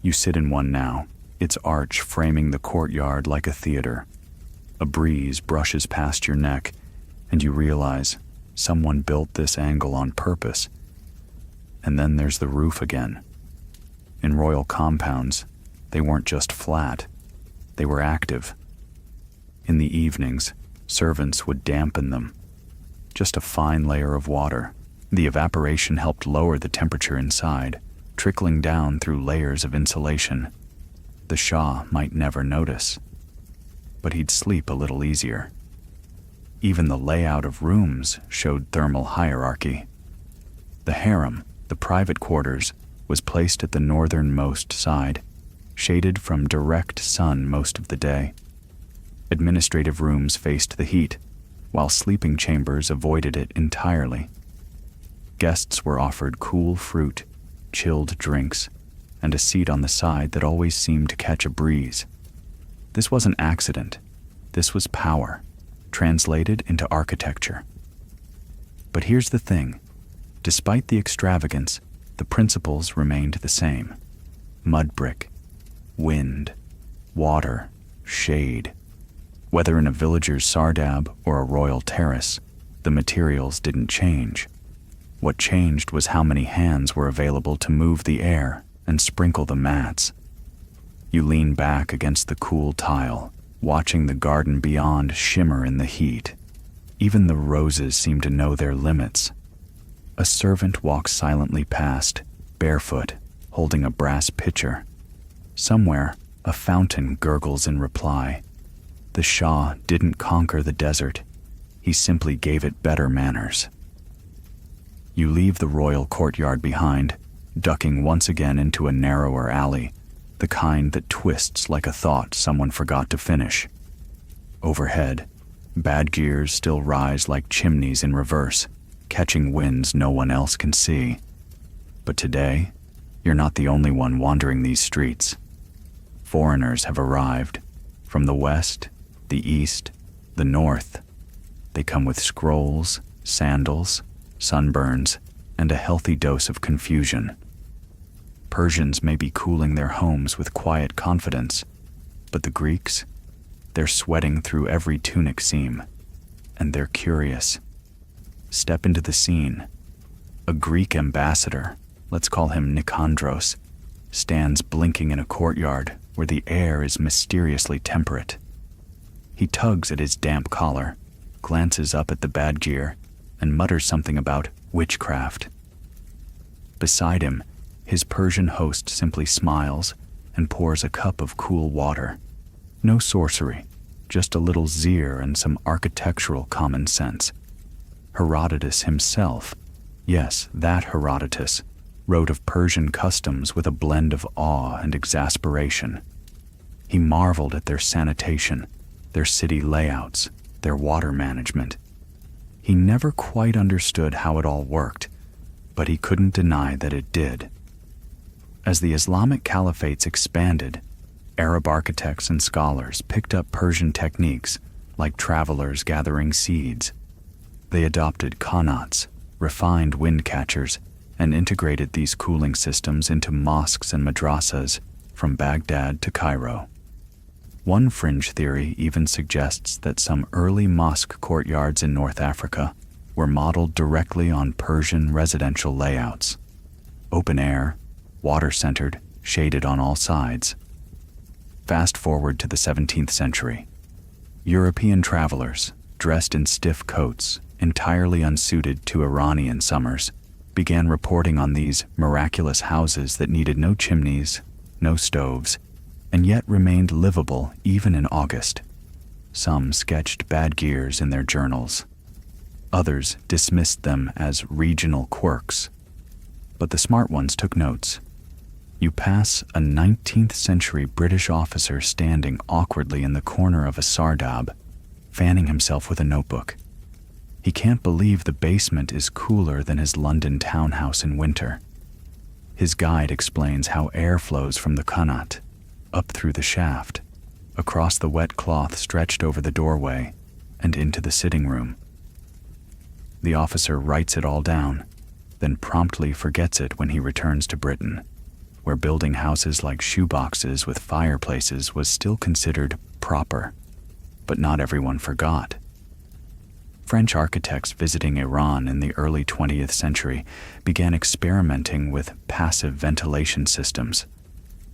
You sit in one now, its arch framing the courtyard like a theater. A breeze brushes past your neck, and you realize someone built this angle on purpose. And then there's the roof again. In royal compounds, they weren't just flat, they were active. In the evenings, servants would dampen them. Just a fine layer of water. The evaporation helped lower the temperature inside, trickling down through layers of insulation. The Shah might never notice, but he'd sleep a little easier. Even the layout of rooms showed thermal hierarchy. The harem, the private quarters, was placed at the northernmost side, shaded from direct sun most of the day. Administrative rooms faced the heat, while sleeping chambers avoided it entirely. Guests were offered cool fruit, chilled drinks, and a seat on the side that always seemed to catch a breeze. This wasn't accident. This was power, translated into architecture. But here's the thing. Despite the extravagance, the principles remained the same. Mud brick, wind, water, shade. Whether in a villager's sardab or a royal terrace, the materials didn't change. What changed was how many hands were available to move the air and sprinkle the mats. You lean back against the cool tile, watching the garden beyond shimmer in the heat. Even the roses seem to know their limits. A servant walks silently past, barefoot, holding a brass pitcher. Somewhere, a fountain gurgles in reply. The Shah didn't conquer the desert. He simply gave it better manners. You leave the royal courtyard behind, ducking once again into a narrower alley, the kind that twists like a thought someone forgot to finish. Overhead, badgirs still rise like chimneys in reverse, catching winds no one else can see. But today, you're not the only one wandering these streets. Foreigners have arrived, from the west, the east, the north. They come with scrolls, sandals, sunburns, and a healthy dose of confusion. Persians may be cooling their homes with quiet confidence, but the Greeks, they're sweating through every tunic seam, and they're curious. step into the scene. A Greek ambassador, let's call him Nicandros, stands blinking in a courtyard where the air is mysteriously temperate. He tugs at his damp collar, glances up at the Badgir, and mutters something about witchcraft. Beside him, his Persian host simply smiles and pours a cup of cool water. No sorcery, just a little zir and some architectural common sense. Herodotus himself, yes, that Herodotus, wrote of Persian customs with a blend of awe and exasperation. He marveled at their sanitation, their city layouts, their water management. He never quite understood how it all worked, but he couldn't deny that it did. As the Islamic caliphates expanded, Arab architects and scholars picked up Persian techniques like travelers gathering seeds. They adopted qanats, refined wind catchers, and integrated these cooling systems into mosques and madrasas from Baghdad to Cairo. One fringe theory even suggests that some early mosque courtyards in North Africa were modeled directly on Persian residential layouts. Open air, water-centered, shaded on all sides. Fast forward to the 17th century. European travelers, dressed in stiff coats, entirely unsuited to Iranian summers, began reporting on these miraculous houses that needed no chimneys, no stoves, and yet remained livable even in August. Some sketched Badgirs in their journals. Others dismissed them as regional quirks. But the smart ones took notes. You pass a 19th century British officer standing awkwardly in the corner of a sardab, fanning himself with a notebook. He can't believe the basement is cooler than his London townhouse in winter. His guide explains how air flows from the qanat, up through the shaft, across the wet cloth stretched over the doorway, and into the sitting room. The officer writes it all down, then promptly forgets it when he returns to Britain, where building houses like shoeboxes with fireplaces was still considered proper. But not everyone forgot. French architects visiting Iran in the early 20th century began experimenting with passive ventilation systems.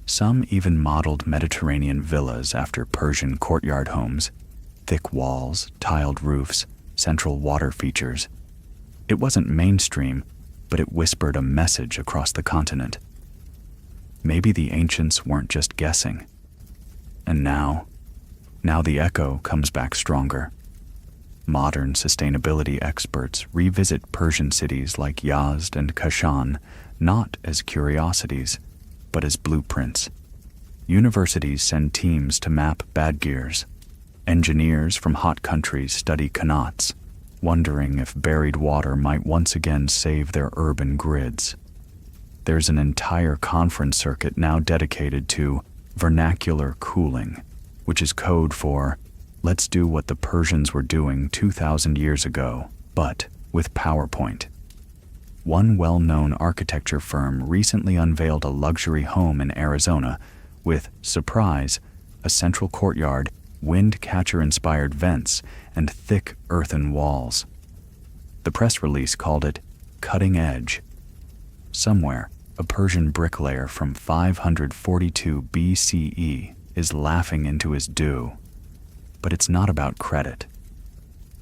Some even modeled Mediterranean villas after Persian courtyard homes, thick walls, tiled roofs, central water features. It wasn't mainstream, but it whispered a message across the continent. Maybe the ancients weren't just guessing. And now the echo comes back stronger. Modern sustainability experts revisit Persian cities like Yazd and Kashan not as curiosities, but as blueprints. Universities send teams to map Badgirs. Engineers from hot countries study qanats, wondering if buried water might once again save their urban grids. There's an entire conference circuit now dedicated to vernacular cooling, which is code for let's do what the Persians were doing 2,000 years ago, but with PowerPoint. One well-known architecture firm recently unveiled a luxury home in Arizona with, surprise, a central courtyard, wind catcher-inspired vents, and thick earthen walls. The press release called it cutting edge. Somewhere, a Persian bricklayer from 542 BCE is laughing into his due. But it's not about credit.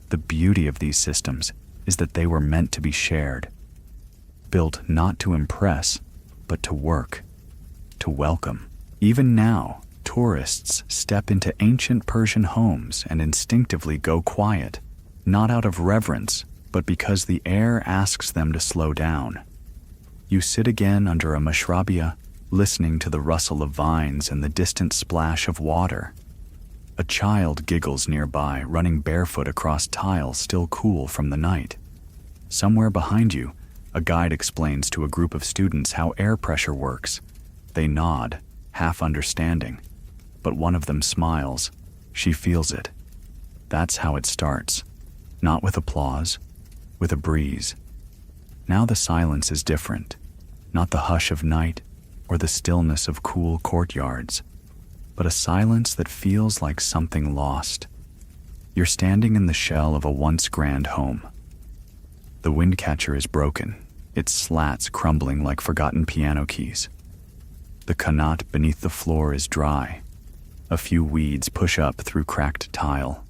The beauty of these systems is that they were meant to be shared. Built not to impress, but to work, to welcome. Even now, tourists step into ancient Persian homes and instinctively go quiet, not out of reverence, but because the air asks them to slow down. You sit again under a mashrabia, listening to the rustle of vines and the distant splash of water. A child giggles nearby, running barefoot across tiles still cool from the night. Somewhere behind you, a guide explains to a group of students how air pressure works. They nod, half understanding, but one of them smiles. She feels it. That's how it starts. Not with applause, with a breeze. Now the silence is different. Not the hush of night or the stillness of cool courtyards, but a silence that feels like something lost. You're standing in the shell of a once grand home. The wind catcher is broken, its slats crumbling like forgotten piano keys. The qanat beneath the floor is dry. A few weeds push up through cracked tile.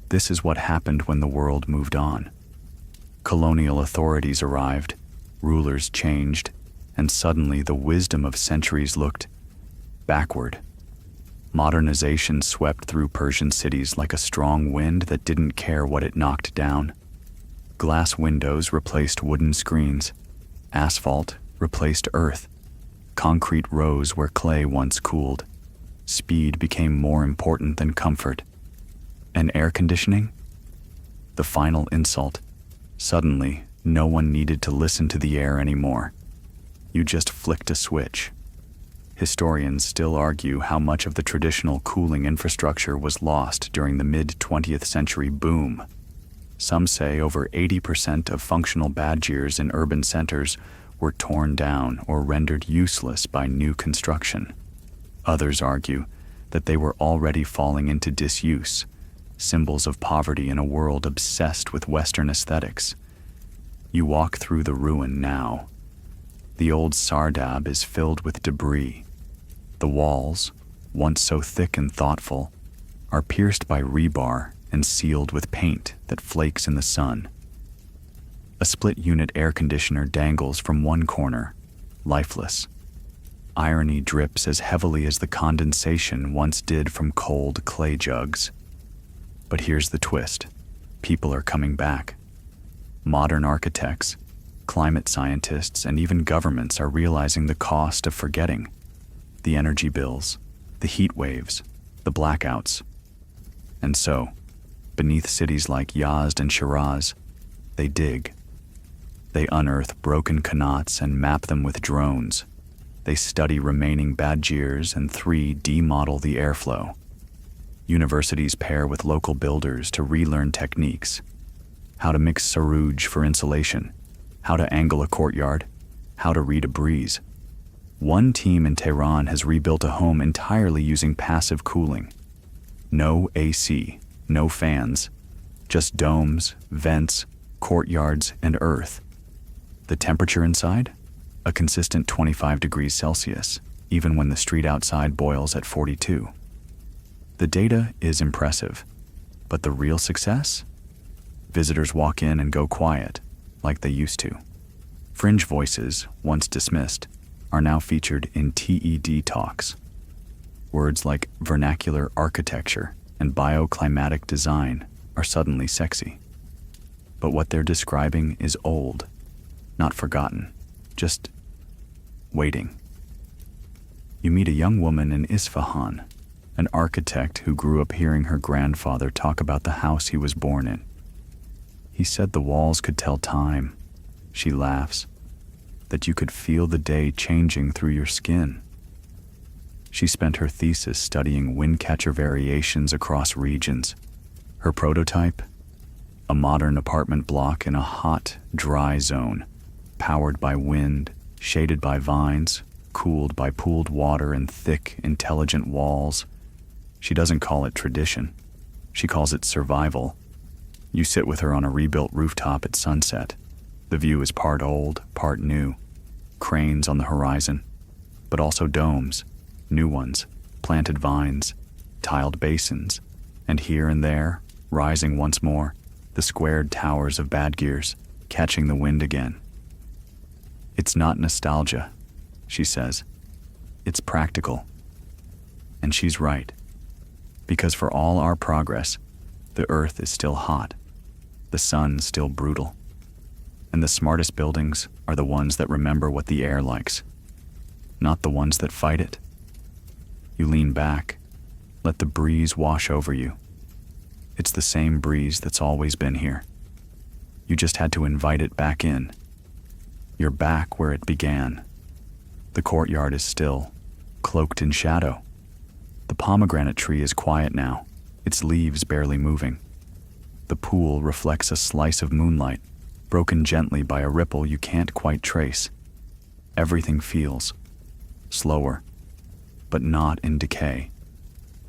This is what happened when the world moved on. Colonial authorities arrived, rulers changed, and suddenly the wisdom of centuries looked backward. Modernization swept through Persian cities like a strong wind that didn't care what it knocked down. Glass windows replaced wooden screens. Asphalt replaced earth. Concrete rose where clay once cooled. Speed became more important than comfort. And air conditioning? The final insult. Suddenly, no one needed to listen to the air anymore. You just flicked a switch. Historians still argue how much of the traditional cooling infrastructure was lost during the mid-20th century boom. Some say over 80% of functional badgers in urban centers were torn down or rendered useless by new construction. Others argue that they were already falling into disuse, symbols of poverty in a world obsessed with Western aesthetics. You walk through the ruin now. The old sardab is filled with debris. The walls, once so thick and thoughtful, are pierced by rebar and sealed with paint that flakes in the sun. A split-unit air conditioner dangles from one corner, lifeless. Irony drips as heavily as the condensation once did from cold clay jugs. But here's the twist. People are coming back. Modern architects, climate scientists, and even governments are realizing the cost of forgetting. The energy bills, the heat waves, the blackouts. And so, beneath cities like Yazd and Shiraz, they dig. They unearth broken qanats and map them with drones. They study remaining badgirs and 3D model the airflow. Universities pair with local builders to relearn techniques. How to mix sarouj for insulation, how to angle a courtyard, how to read a breeze. One team in Tehran has rebuilt a home entirely using passive cooling. No AC, no fans, just domes, vents, courtyards, and earth. The temperature inside? A consistent 25 degrees Celsius, even when the street outside boils at 42. The data is impressive, but the real success? Visitors walk in and go quiet, like they used to. Fringe voices, once dismissed, are now featured in TED talks. Words like vernacular architecture and bioclimatic design are suddenly sexy. But what they're describing is old, not forgotten, just waiting. You meet a young woman in Isfahan, an architect who grew up hearing her grandfather talk about the house he was born in. He said the walls could tell time. She laughs, that you could feel the day changing through your skin. She spent her thesis studying wind catcher variations across regions. Her prototype? A modern apartment block in a hot, dry zone, powered by wind, shaded by vines, cooled by pooled water and thick, intelligent walls. She doesn't call it tradition. She calls it survival. You sit with her on a rebuilt rooftop at sunset. The view is part old, part new. Cranes on the horizon, but also domes, new ones, planted vines, tiled basins, and here and there, rising once more, the squared towers of badgirs, catching the wind again. It's not nostalgia, she says. It's practical. And she's right. Because for all our progress, the earth is still hot, the sun still brutal. And the smartest buildings are the ones that remember what the air likes, not the ones that fight it. You lean back, let the breeze wash over you. It's the same breeze that's always been here. You just had to invite it back in. You're back where it began. The courtyard is still, cloaked in shadow. The pomegranate tree is quiet now, its leaves barely moving. The pool reflects a slice of moonlight, broken gently by a ripple you can't quite trace. Everything feels slower, but not in decay,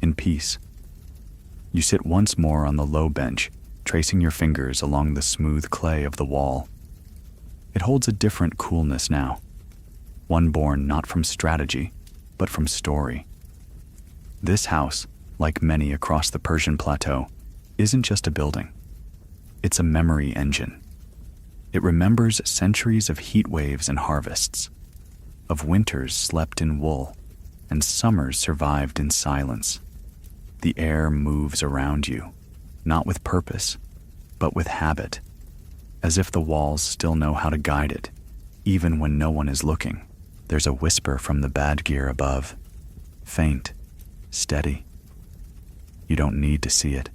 in peace. You sit once more on the low bench, tracing your fingers along the smooth clay of the wall. It holds a different coolness now, one born not from strategy, but from story. This house, like many across the Persian plateau, isn't just a building. It's a memory engine. It remembers centuries of heat waves and harvests, of winters slept in wool, and summers survived in silence. The air moves around you, not with purpose, but with habit, as if the walls still know how to guide it, even when no one is looking. There's a whisper from the bad gear above, faint, steady. You don't need to see it.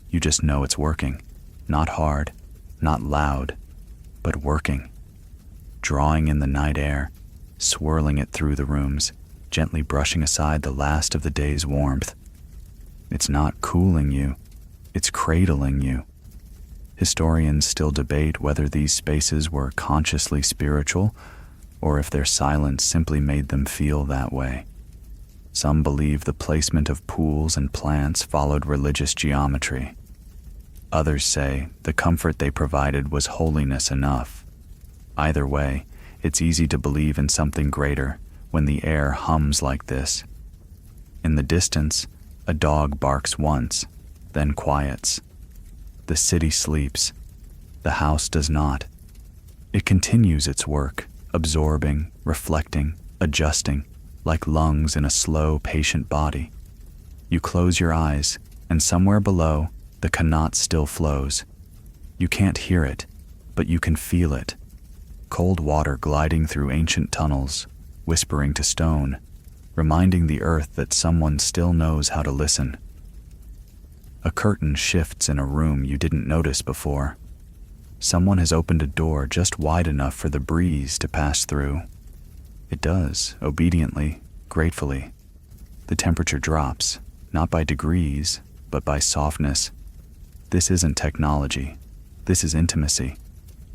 You just know it's working, not hard, not loud, but working, drawing in the night air, swirling it through the rooms, gently brushing aside the last of the day's warmth. It's not cooling you, it's cradling you. Historians still debate whether these spaces were consciously spiritual or if their silence simply made them feel that way. Some believe the placement of pools and plants followed religious geometry. Others say the comfort they provided was holiness enough. Either way, it's easy to believe in something greater when the air hums like this. In the distance, a dog barks once, then quiets. The city sleeps. The house does not. It continues its work, absorbing, reflecting, adjusting, like lungs in a slow, patient body. You close your eyes, and somewhere below, the Qanat still flows. You can't hear it, but you can feel it. Cold water gliding through ancient tunnels, whispering to stone, reminding the earth that someone still knows how to listen. A curtain shifts in a room you didn't notice before. Someone has opened a door just wide enough for the breeze to pass through. It does, obediently, gratefully. The temperature drops, not by degrees, but by softness. This isn't technology. This is intimacy.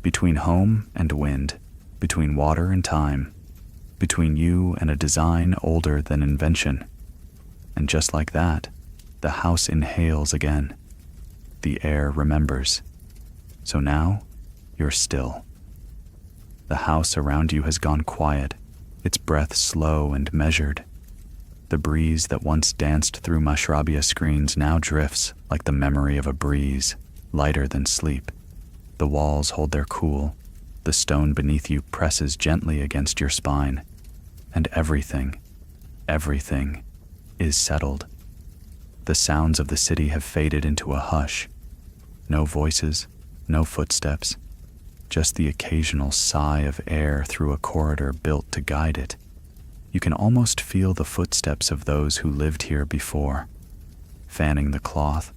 Between home and wind, between water and time, between you and a design older than invention. And just like that, the house inhales again. The air remembers. So now, you're still. The house around you has gone quiet, its breath slow and measured. The breeze that once danced through mashrabia screens now drifts like the memory of a breeze, lighter than sleep. The walls hold their cool. The stone beneath you presses gently against your spine. And everything is settled. The sounds of the city have faded into a hush. No voices, no footsteps, just the occasional sigh of air through a corridor built to guide it. You can almost feel the footsteps of those who lived here before, fanning the cloth,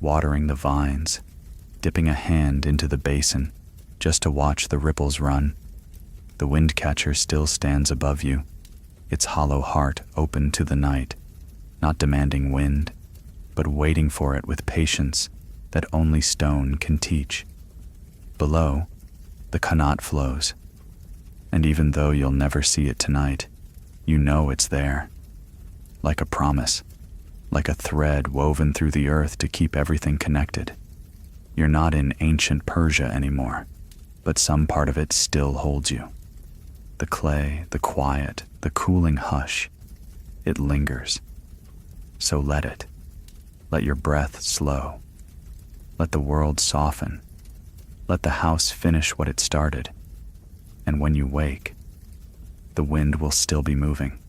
watering the vines, dipping a hand into the basin just to watch the ripples run. The wind catcher still stands above you, its hollow heart open to the night, not demanding wind, but waiting for it with patience that only stone can teach. Below, the Qanat flows, and even though you'll never see it tonight, you know it's there, like a promise, like a thread woven through the earth to keep everything connected. You're not in ancient Persia anymore, but some part of it still holds you. The clay, the quiet, the cooling hush, it lingers. So let it. Let your breath slow. Let the world soften. Let the house finish what it started. And when you wake, the wind will still be moving.